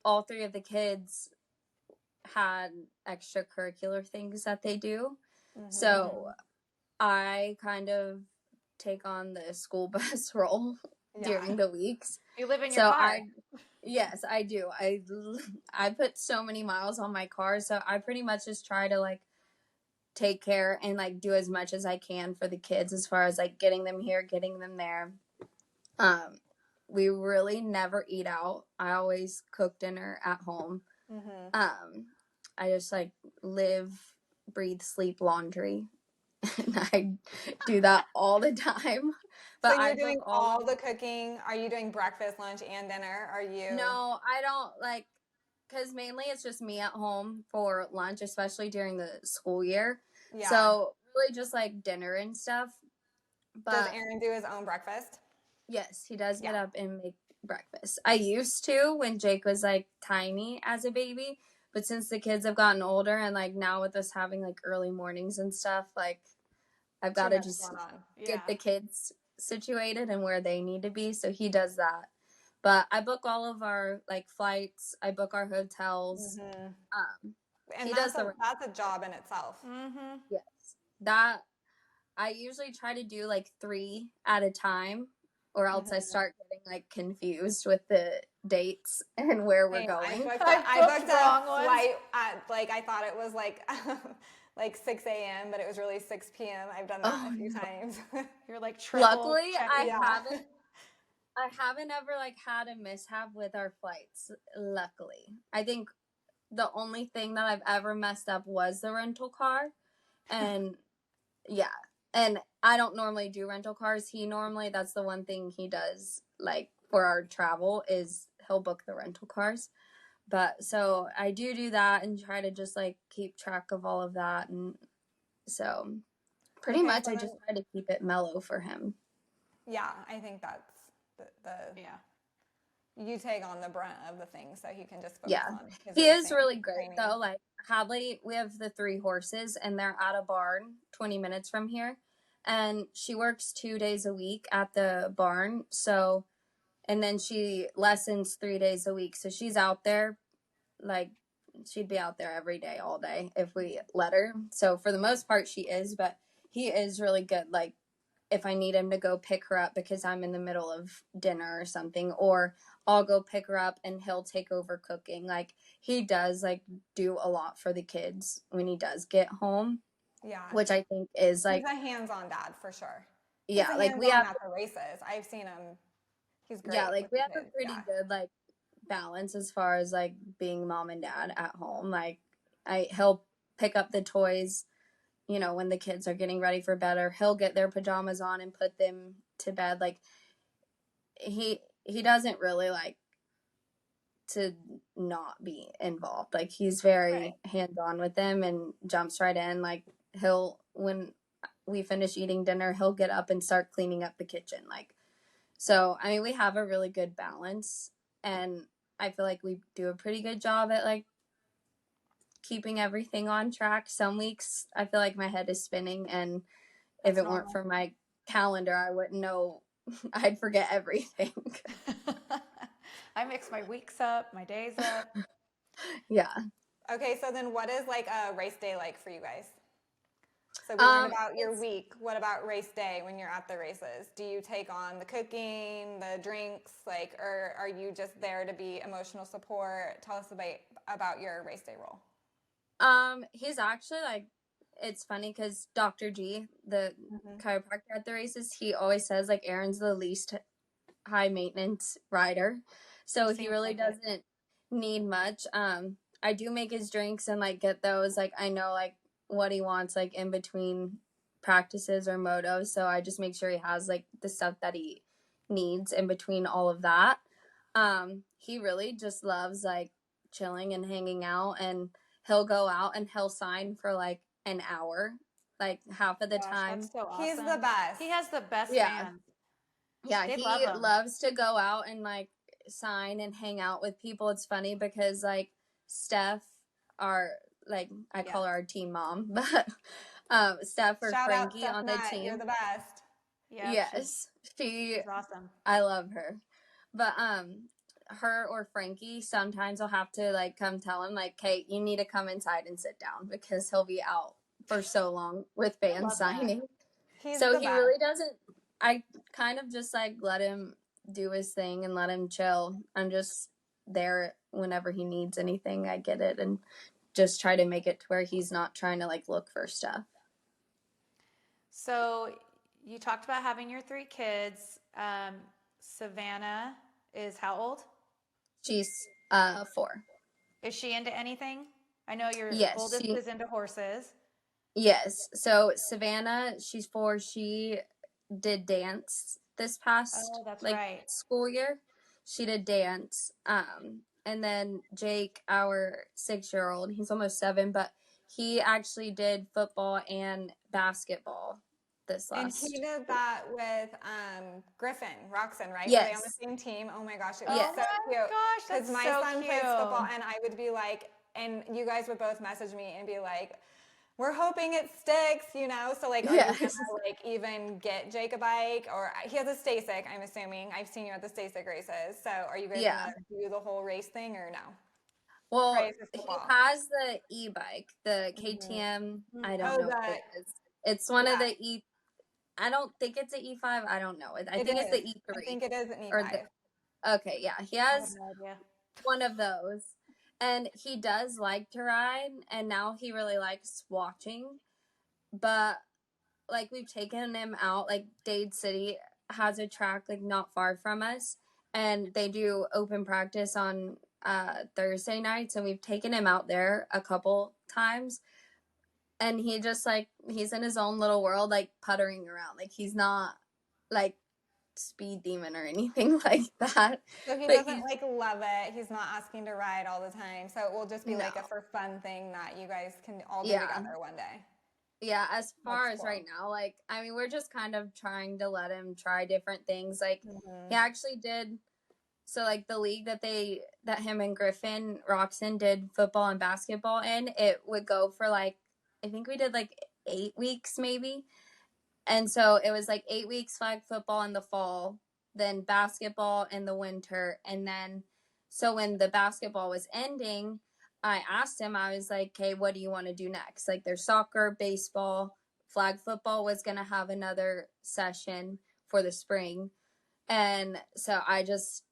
all 3 of the kids had extracurricular things that they do. So I kind of take on the school bus role during the weeks. You live in your car. Yes, I do. I put so many miles on my car, so I pretty much just try to like take care and like do as much as I can for the kids as far as like getting them here, getting them there. We really never eat out. I always cook dinner at home. I just like live, breathe, sleep laundry. And I do that all the time. But so you're doing all the cooking. Are you doing breakfast, lunch, and dinner? Are you? No, I don't like, because mainly it's just me at home for lunch, especially during the school year. Yeah. So really just like dinner and stuff. But does Aaron do his own breakfast? Yes, he does get up and make breakfast. I used to when Jake was like tiny as a baby, but since the kids have gotten older and like now with us having like early mornings and stuff, like I've got to just get the kids situated and where they need to be. So he does that. But I book all of our like flights. I book our hotels. And he that's does that's a job in itself. Yes. That I usually try to do like 3 at a time, or else I start getting like confused with the dates and where we're going. I booked a flight at like I thought it was like like 6 a.m. but it was really 6 p.m. I've done that a few times. You're like triple. Luckily, I haven't ever like had a mishap with our flights. Luckily, I think the only thing that I've ever messed up was the rental car, and yeah. And I don't normally do rental cars. He normally, that's the one thing he does, like, for our travel is he'll book the rental cars. But, so, I do that and try to just, like, keep track of all of that. And so, pretty much I just try to keep it mellow for him. Yeah, I think that's the you take on the brunt of the things so he can just focus on his he is really great training. though. Like Hadley, we have the 3 horses and they're at a barn 20 minutes from here, and she works 2 days a week at the barn. So, and then she lessons 3 days a week, so she's out there like she'd be out there every day all day if we let her. So for the most part she is, but he is really good. Like if I need him to go pick her up because I'm in the middle of dinner or something, or I'll go pick her up and he'll take over cooking. Like he does like do a lot for the kids when he does get home. Yeah. Which I think is like he's a hands-on dad for sure. Yeah, like we have at the races. I've seen him. He's great. Yeah, like we have a pretty good like balance as far as like being mom and dad at home. Like he'll pick up the toys, you know, when the kids are getting ready for bed, or he'll get their pajamas on and put them to bed. Like he doesn't really like to not be involved. Like he's very hands-on with them and jumps right in. Like when we finish eating dinner, he'll get up and start cleaning up the kitchen. Like, so I mean, we have a really good balance, and I feel like we do a pretty good job at like keeping everything on track. Some weeks I feel like my head is spinning, and if it weren't for my calendar, I wouldn't know. I'd forget everything. I mix my weeks up, my days up. Yeah. Okay, so then what is like a race day like for you guys? So we learned about your week. What about race day when you're at the races? Do you take on the cooking, the drinks, like, or are you just there to be emotional support? Tell us about your race day role. He's actually like, it's funny because Dr. G, the chiropractor at the races, he always says like Aaron's the least high maintenance rider, so he really doesn't need much. I do make his drinks and like get those, like I know like what he wants like in between practices or motos, so I just make sure he has like the stuff that he needs in between all of that. He really just loves like chilling and hanging out, and he'll go out and he'll sign for like an hour, like half of the time. That's so awesome. He's the best. He has the best fans. Yeah, they he loves to go out and like sign and hang out with people. It's funny because like Steph, our like I call her our team mom, but Steph or Shout out Frankie on the team. You're the best. Yeah, yes, she's awesome. I love her, but her or Frankie sometimes I'll have to like come tell him like, Kate, you need to come inside and sit down because he'll be out for so long with fans signing. So he really doesn't. I kind of just like let him do his thing and let him chill. I'm just there whenever he needs anything. I get it and just try to make it to where he's not trying to like look for stuff. So you talked about having your 3 kids. Savannah is how old? She's 4. Is she into anything? I know your oldest is into horses. Yes. So Savannah, she's 4. She did dance this past school year. She did dance. And then Jake, our 6-year-old, he's almost 7, but he actually did football and basketball this last. And he did that with Griffin, Roxon, right? Yes. Were they on the same team? Oh my gosh, it was so cute. Oh my gosh, that's so cute. Because my son plays football, and I would be like, and you guys would both message me and be like, we're hoping it sticks, you know? So, like, are you going to, like, even get Jake a bike? Or he has a Stasic, I'm assuming. I've seen you at the Stasic races. So, are you guys going to do the whole race thing or no? Well, he has the e-bike, the KTM. I don't know what it is. It's one of the E. I don't think it's an E5. I don't know. I think it's the E3. I think it is an E5. Okay, yeah. He has one of those. And he does like to ride, and now he really likes watching. But, like, we've taken him out. Like, Dade City has a track, like, not far from us. And they do open practice on Thursday nights. And we've taken him out there a couple times. And he just, like, he's in his own little world, like, puttering around. Like, he's not, like, speed demon or anything like that. So he doesn't like love it. He's not asking to ride all the time. So it will just be like a for fun thing that you guys can all do together one day. Yeah, as far as right now, like, I mean, we're just kind of trying to let him try different things. Like, he actually did, so like the league that him and Griffin Roxon did football and basketball in, it would go for like, I think we did like 8 weeks maybe. And so it was like 8 weeks flag football in the fall, then basketball in the winter. And then, so when the basketball was ending, I asked him, I was like, okay, what do you want to do next? Like there's soccer, baseball, flag football was going to have another session for the spring. And so I just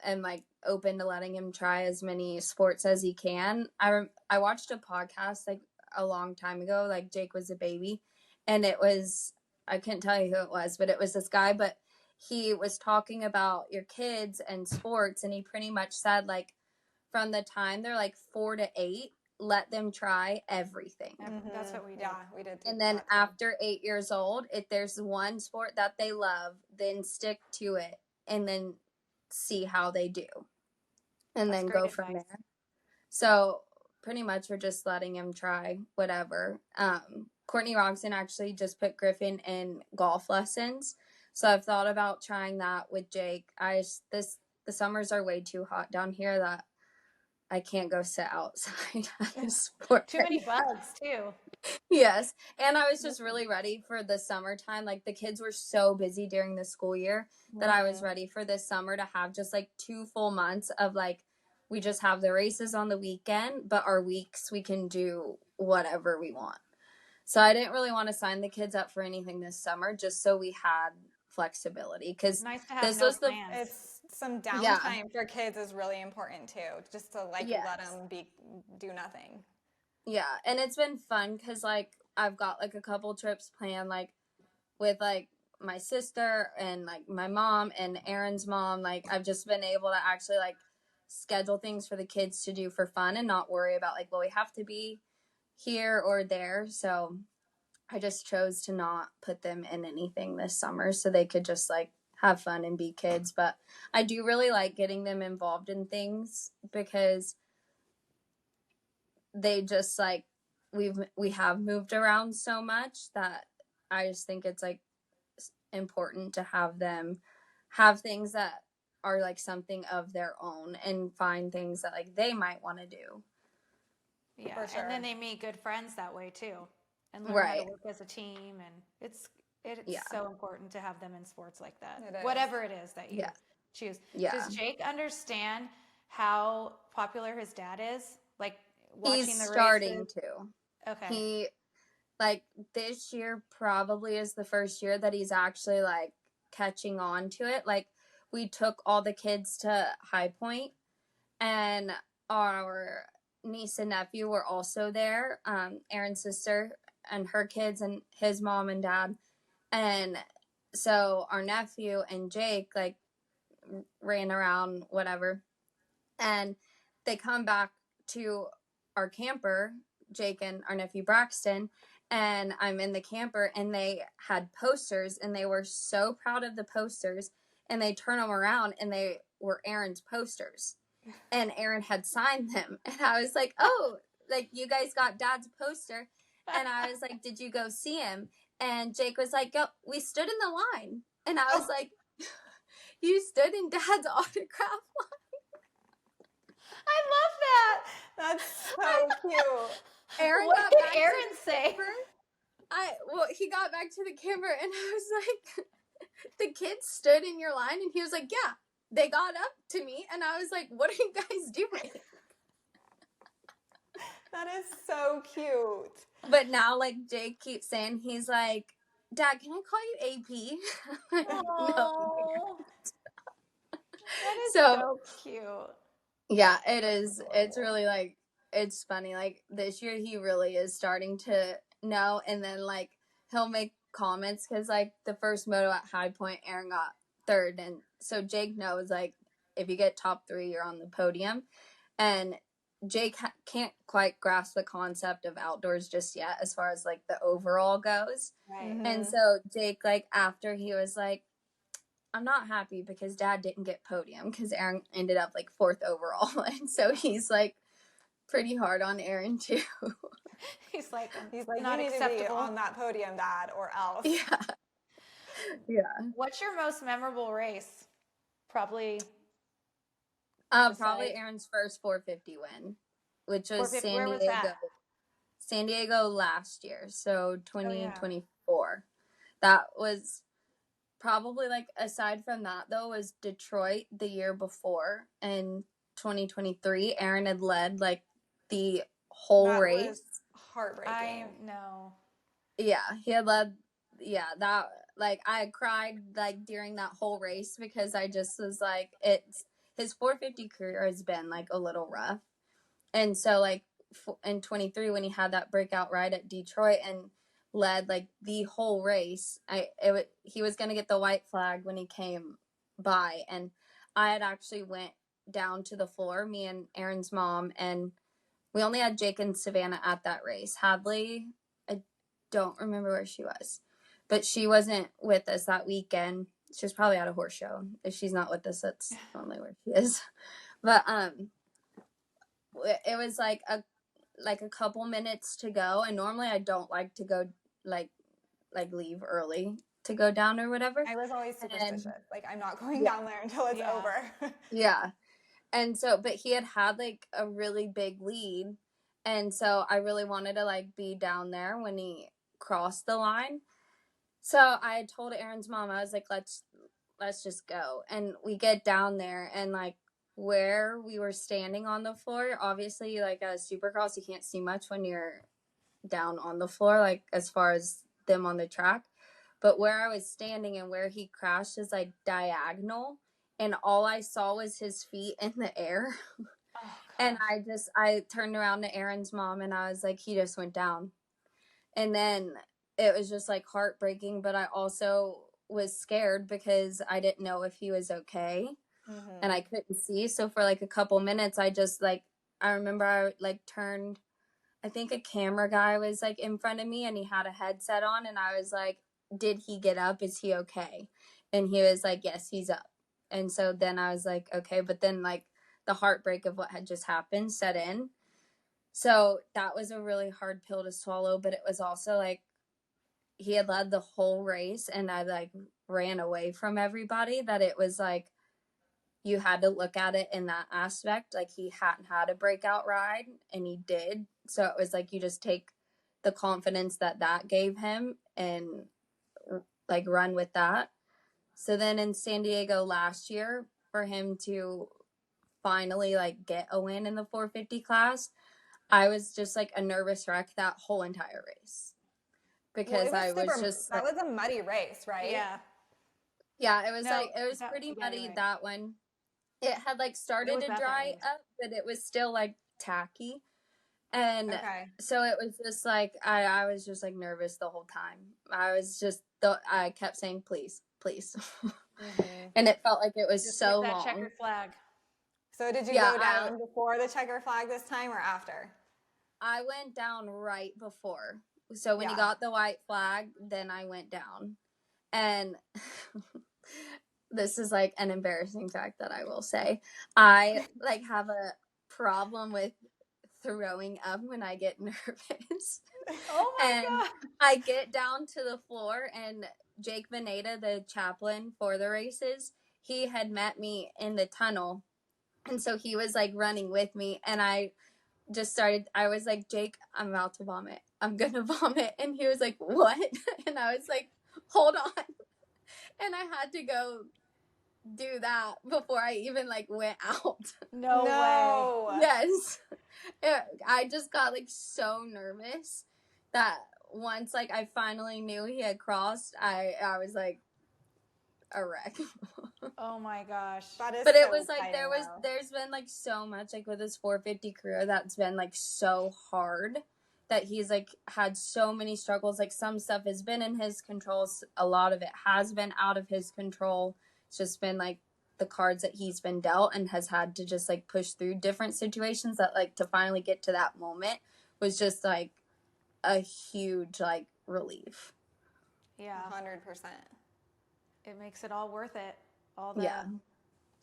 am like open to letting him try as many sports as he can. I watched a podcast like a long time ago, like Jake was a baby. And it was, I couldn't tell you who it was, but it was this guy, but he was talking about your kids and sports. And he pretty much said like, from the time they're like 4 to 8, let them try everything. That's what we did. Yeah, we did. And then after 8 years old, if there's one sport that they love, then stick to it and then see how they do. And then go from there. So pretty much we're just letting him try whatever. Courtney Roxon actually just put Griffin in golf lessons. So I've thought about trying that with Jake. The summers are way too hot down here that I can't go sit outside at a sport. Too many bugs too. Yes. And I was just really ready for the summertime. Like the kids were so busy during the school year that I was ready for this summer to have just like 2 full months of like we just have the races on the weekend, but our weeks we can do whatever we want. So I didn't really want to sign the kids up for anything this summer, just so we had flexibility, because Nice to have this no was the plans. It's some Yeah. downtime for kids is really important too, just to like Yes. let them do nothing. Yeah, and it's been fun because like I've got like a couple trips planned, like with like my sister and like my mom and Aaron's mom. Like I've just been able to actually like schedule things for the kids to do for fun and not worry about like, well, we have to be here or there. So I just chose to not put them in anything this summer so they could just like have fun and be kids. But I do really like getting them involved in things because they just like we have moved around so much that I just think it's like important to have them have things that are like something of their own and find things that like they might want to do. Yeah, For sure. and then they meet good friends that way too, and learn how Right. to work as a team. And it's Yeah. so important to have them in sports like that, It is. whatever it is that you Yeah. choose. Yeah. Does Jake understand how popular his dad is? Like watching He's the starting races? to. Okay. He like this year probably is the first year that he's actually like catching on to it. Like we took all the kids to High Point and our niece and nephew were also there. Aaron's sister and her kids and his mom and dad. And so our nephew and Jake like ran around, whatever. And they come back to our camper, Jake and our nephew Braxton, and I'm in the camper and they had posters and they were so proud of the posters, and they turn them around and they were Aaron's posters and Aaron had signed them. And I was like, oh, like you guys got dad's poster. And I was like, did you go see him? And Jake was like, go, we stood in the line. And I was like, you stood in dad's autograph line? I love that. That's so cute. Aaron What got did back Aaron to the say? camper. He got back to the camper and I was like, the kids stood in your line, and he was like, yeah, they got up to me, and I was like, what are you guys doing? That is so cute. But now like Jake keeps saying, he's like, Dad, can I call you AP? Like, no. Oh, that is So so cute. yeah, it is. It's really like, it's funny. Like this year, he really is starting to know, and then like he'll make comments because like the first moto at High Point, Aaron got third, and so Jake knows like if you get top 3, you're on the podium, and Jake can't quite grasp the concept of outdoors just yet as far as like the overall goes. Right. And so Jake, like after he was like, I'm not happy because dad didn't get podium because Aaron ended up like 4th overall. And so he's like pretty hard on Aaron too. He's like, you not need acceptable. to be on that podium, Dad, or else. Yeah. Yeah. What's your most memorable race? Probably Probably Aaron's first 450 win, which was 450. San Where Diego. was that? San Diego last year, so 2024. That was probably like, aside from that though, was Detroit the year before in 2023. Aaron had led like the whole That race. was heartbreaking. I know. Yeah, he had led. Yeah, that like I had cried like during that whole race because I just was like, it's his 450 career has been like a little rough, and so like in 23 when he had that breakout ride at Detroit and led like the whole race, he was gonna get the white flag when he came by, and I had actually went down to the floor, me and Aaron's mom, and we only had Jake and Savannah at that race. Hadley, I don't remember where she was, but she wasn't with us that weekend. She was probably at a horse show. If she's not with us, that's only where she is. But it was like a couple minutes to go, and normally I don't like to go like leave early to go down or whatever. I was always superstitious. Like, I'm not going down there until it's over. Yeah. And so, but he had like a really big lead. And so I really wanted to like be down there when he crossed the line. So I told Aaron's mom, I was like, let's just go. And we get down there and like where we were standing on the floor, obviously, like at Supercross, you can't see much when you're down on the floor, like as far as them on the track. But where I was standing and where he crashed is like diagonal, and all I saw was his feet in the air. Oh, And I turned around to Aaron's mom and I was like, he just went down. And then it was just like heartbreaking, but I also was scared because I didn't know if he was okay. And I couldn't see. So for like a couple minutes, I just like, I remember I like turned, I think a camera guy was like in front of me and he had a headset on, and I was like, did he get up? Is he okay? And he was like, yes, he's up. And so then I was like, okay. But then like the heartbreak of what had just happened set in. So that was a really hard pill to swallow, but it was also like he had led the whole race and I like ran away from everybody, that it was like you had to look at it in that aspect. Like he hadn't had a breakout ride and he did. So it was like you just take the confidence that that gave him and like run with that. So then in San Diego last year, for him to finally like get a win in the 450 class, I was just like a nervous wreck that whole entire race because I was just that was a muddy race, right? Yeah, it was No, like it was pretty muddy, right. that one. It had like started to dry up, but it was still like tacky. And so it was just like I was just like nervous the whole time. I was just I kept saying please, please. And it felt like it was Just so that long. checkered flag. So did you go down before the checker flag this time or after? I went down right before. So when you got the white flag, then I went down. And this is like an embarrassing fact that I will say. I like have a problem with throwing up when I get nervous. Oh my God. I get down to the floor and Jake Veneta, the chaplain for the races, he had met me in the tunnel. And so he was like running with me and I was like, Jake, I'm about to vomit. I'm going to vomit. And he was like, what? And I was like, hold on. And I had to go do that before I even like went out. No way. Yes. I just got like so nervous that once like I finally knew he had crossed, I was like a wreck. Oh my gosh. But it was like there's been like so much like with his 450 career that's been like so hard that he's like had so many struggles. Like some stuff has been in his control, a lot of it has been out of his control. It's just been like the cards that he's been dealt and has had to just like push through different situations that like to finally get to that moment was just like a huge like relief. Yeah. 100%. It makes it all worth it. All the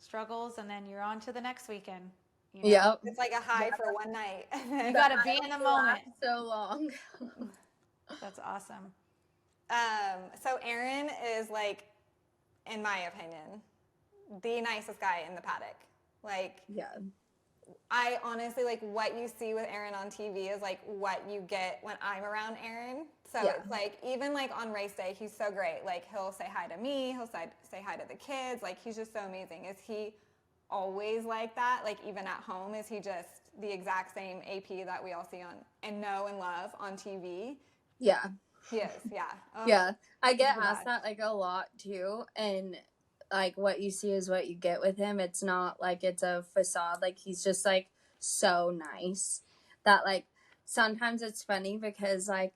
struggles, and then you're on to the next weekend. You know? Yep. It's like a high for one night. You got to be in the moment. So long. That's awesome. So Aaron is like, in my opinion, the nicest guy in the paddock. Like, I honestly, like, what you see with Aaron on TV is like what you get when I'm around Aaron. So it's like, even like on race day, he's so great. Like, he'll say hi to me, he'll say hi to the kids. Like, he's just so amazing. Is he always like that? Like, even at home, is he just the exact same AP that we all see on and know and love on TV? Yeah. He is, yeah. Oh, yeah. I get asked that like a lot too. And like what you see is what you get with him. It's not like it's a facade. Like he's just like so nice that like sometimes it's funny because like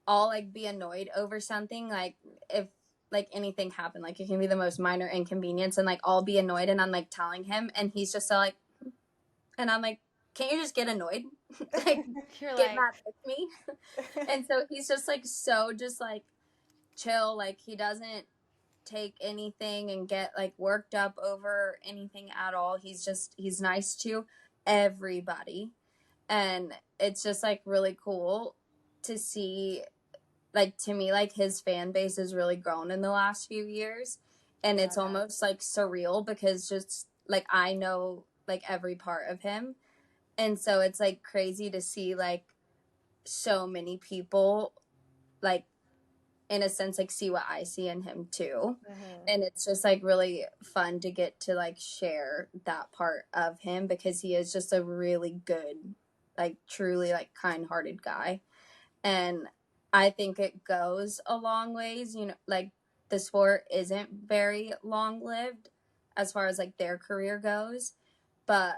I'll like be annoyed over something. Like if like anything happened, like it can be the most minor inconvenience and like I'll be annoyed and I'm like telling him and he's just so like, and I'm like, can't you just get annoyed? Like You're get mad with me. And so he's just like so just like chill. Like he doesn't take anything and get like worked up over anything at all. He's nice to everybody. And it's just like really cool to see, like to me, like his fan base has really grown in the last few years. And it's almost like surreal because just like I know like every part of him. And so it's like crazy to see like so many people like in a sense, like see what I see in him too. And it's just like really fun to get to like share that part of him, because he is just a really good, like truly like kind-hearted guy. And I think it goes a long ways, you know, like the sport isn't very long lived as far as like their career goes. But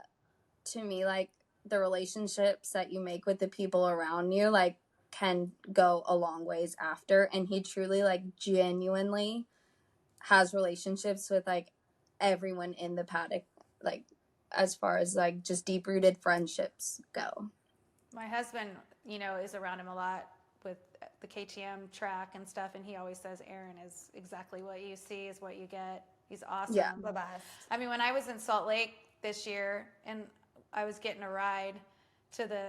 to me, like the relationships that you make with the people around you, like can go a long ways after. And he truly like genuinely has relationships with like everyone in the paddock, like as far as like just deep rooted friendships go. My husband, you know, is around him a lot with the KTM track and stuff, and he always says Aaron is exactly what you see is what you get. He's awesome. Yeah. The best. I mean, when I was in Salt Lake this year and I was getting a ride to the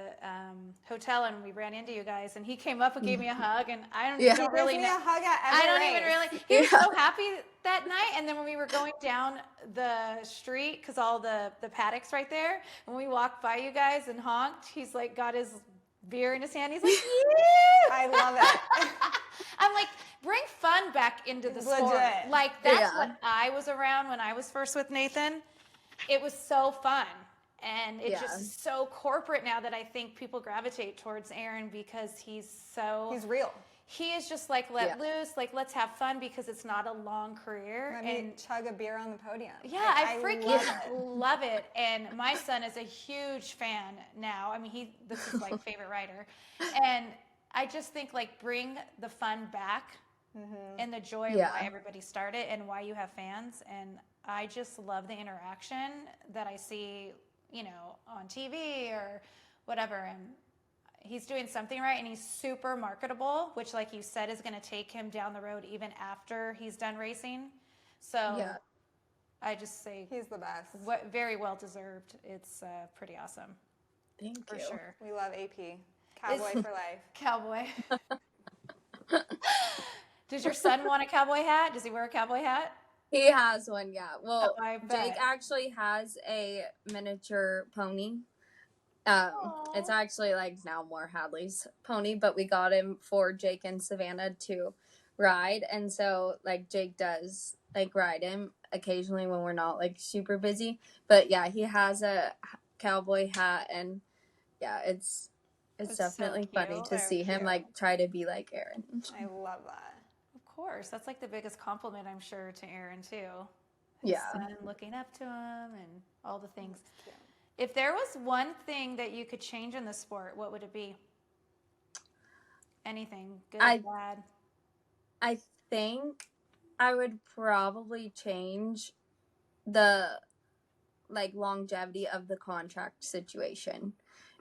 hotel and we ran into you guys, and he came up and gave me a hug, and I don't really know. know. A hug at every I don't race. even really. He was so happy that night. And then when we were going down the street, because all the paddocks right there, when we walked by you guys and honked, he's like got his beer in his hand. He's like, yeah. I love it. I'm like, bring fun back into the sport. Legit. Like that's what I was around when I was first with Nathan. It was so fun. And it's just so corporate now that I think people gravitate towards Aaron because he's real. He is just like let loose, like let's have fun because it's not a long career. Let me chug a beer on the podium. Yeah, I freaking love it. And my son is a huge fan now. I mean, this is like favorite rider. And I just think like bring the fun back and the joy of why everybody started and why you have fans. And I just love the interaction that I see, you know, on TV or whatever. And he's doing something right, and he's super marketable, which like you said is going to take him down the road even after he's done racing. So I just say he's the best. Very well deserved. It's pretty awesome. Thank you. For sure. We love AP. Cowboy for life. Cowboy. Does your son want a cowboy hat? Does he wear a cowboy hat? He has one, yeah. Well, I Jake actually has a miniature pony. It's actually like now more Hadley's pony, but we got him for Jake and Savannah to ride. And so like Jake does like ride him occasionally when we're not like super busy. But yeah, he has a cowboy hat, and yeah, it's definitely so funny to see him like try to be like Aaron. I love that. Of course. That's like the biggest compliment, I'm sure, to Aaron too. His son looking up to him and all the things. If there was one thing that you could change in the sport, what would it be? Anything, good, bad? I think I would probably change the like longevity of the contract situation,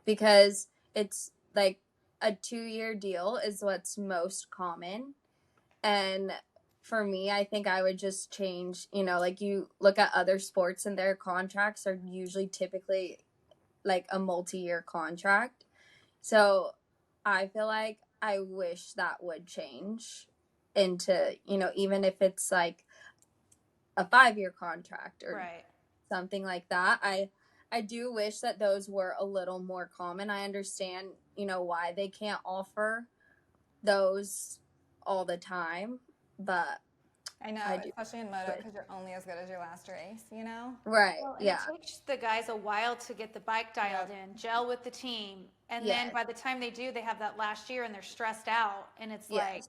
because it's like a 2-year deal is what's most common. And for me, I think I would just change, you know, like you look at other sports and their contracts are usually typically like a multi-year contract. So I feel like I wish that would change into, you know, even if it's like a 5-year contract or something like that. I do wish that those were a little more common. I understand, you know, why they can't offer those all the time, but I know, especially in moto, because you're only as good as your last race, you know? Right. Well, it takes the guys a while to get the bike dialed in, gel with the team, and then by the time they do, they have that last year and they're stressed out, and it's like,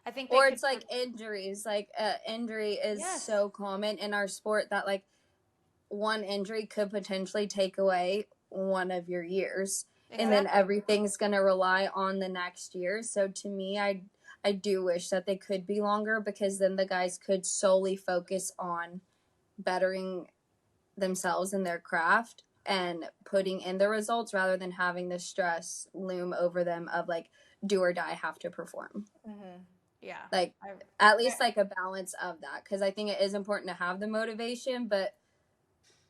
I think, it's like injuries. Like injury is so common in our sport that like one injury could potentially take away one of your years, and then everything's gonna rely on the next year. So to me, I do wish that they could be longer, because then the guys could solely focus on bettering themselves in their craft and putting in the results, rather than having the stress loom over them of like do or die, have to perform. Yeah. Like at least like a balance of that, because I think it is important to have the motivation, but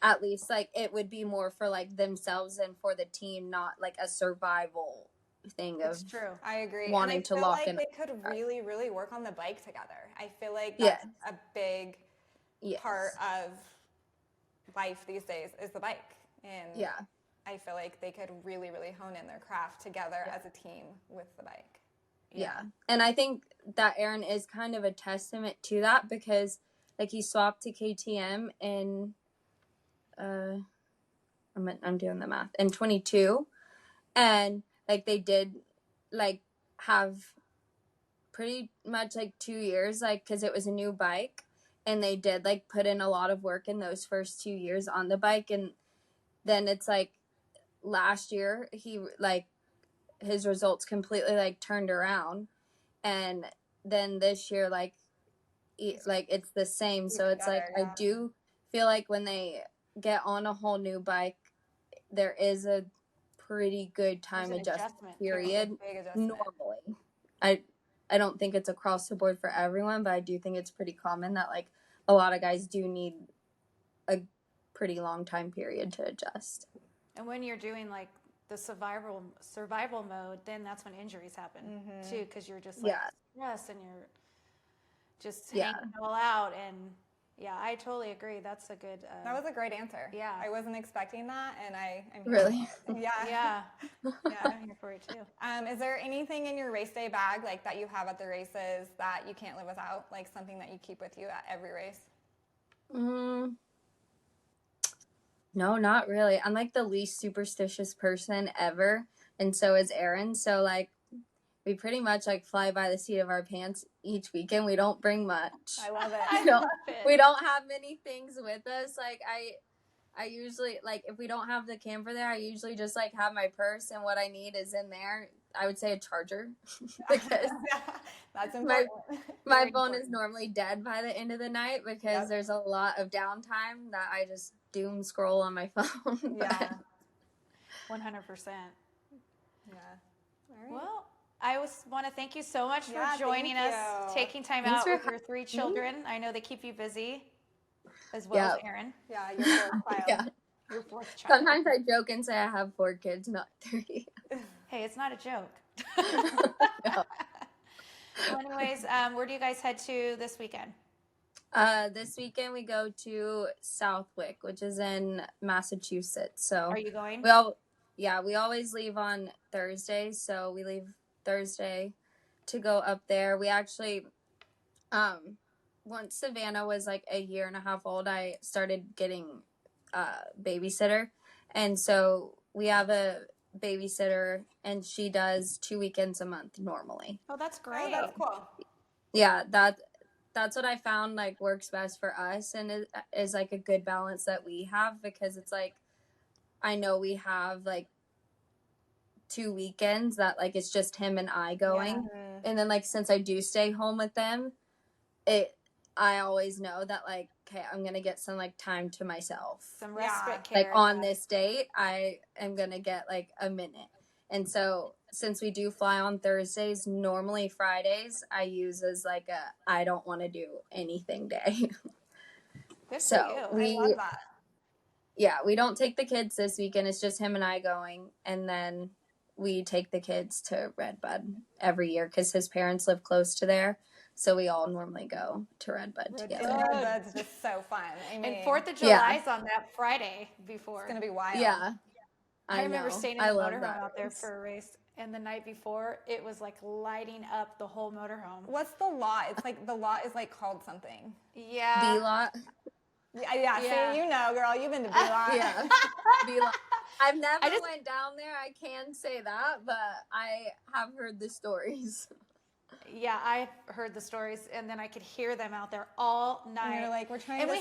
at least like it would be more for like themselves and for the team, not like a survival thing of true. I agree. Wanting to lock like in. They could really, really work on the bike together. I feel like that's a big part of life these days is the bike. And I feel like they could really, really hone in their craft together as a team with the bike. Yeah. And I think that Aaron is kind of a testament to that because like he swapped to KTM in I'm doing the math in 22, and like they did like have pretty much like 2 years like because it was a new bike, and they did like put in a lot of work in those first 2 years on the bike, and then it's like last year he like his results completely like turned around, and then this year like it's the same. So it's like I do feel like when they get on a whole new bike, there is a pretty good time adjustment period normally. I don't think it's across the board for everyone, but I do think it's pretty common that like a lot of guys do need a pretty long time period to adjust. And when you're doing like the survival mode, then that's when injuries happen too, because you're just like stressed and you're just hanging it all out. And yeah, I totally agree. That's a good. That was a great answer. Yeah, I wasn't expecting that, and I'm really. Yeah, I'm here for it too. Is there anything in your race day bag like that you have at the races that you can't live without? Like something that you keep with you at every race? No, not really. I'm like the least superstitious person ever, and so is Aaron. So like we pretty much like fly by the seat of our pants each weekend. We don't bring much. I love it. We don't have many things with us. Like I usually like if we don't have the camper there, I usually just like have my purse, and what I need is in there. I would say a charger because that's important. My phone is normally dead by the end of the night because there's a lot of downtime that I just doom scroll on my phone. 100%. Yeah. All right. Well, I want to thank you so much for joining us, taking time out with your 3 children. I know they keep you busy, as well as Aaron. Yeah, your 4th child. Your 4th child. Sometimes I joke and say I have 4 kids, not 3. Hey, it's not a joke. Well, anyways, where do you guys head to this weekend? This weekend we go to Southwick, which is in Massachusetts. So are you going? We always leave on Thursday, so we leave Thursday to go up there. We actually, once Savannah was like a year and a half old, I started getting a babysitter, and so we have a babysitter, and she does 2 weekends a month normally. Oh, that's great. Oh, that's cool. Yeah, that's what I found like works best for us, and is like a good balance that we have, because it's like I know we have like 2 weekends that like it's just him and I going, and then like since I do stay home with them, I always know that like, okay, I'm gonna get some like time to myself, some respite care. Like on this date, I am gonna get like a minute. And so since we do fly on Thursdays, normally Fridays I use as like a I don't want to do anything day. Good for you. I love that. Yeah, we don't take the kids this weekend. It's just him and I going, and then we take the kids to Redbud every year because his parents live close to there. So we all normally go to Redbud together. Redbud's just so fun. I mean, and 4th of July is on that Friday before. It's going to be wild. Yeah. I remember staying in the motorhome out there for a race, and the night before, it was like lighting up the whole motorhome. What's the lot? It's like the lot is like called something. Yeah. B-lot. Yeah. See, you know, girl, you've been to B-lot. Yeah. B-lot. I've never went down there. I can say that, but I have heard the stories. Yeah, I heard the stories, and then I could hear them out there all night. And you're like, we're trying to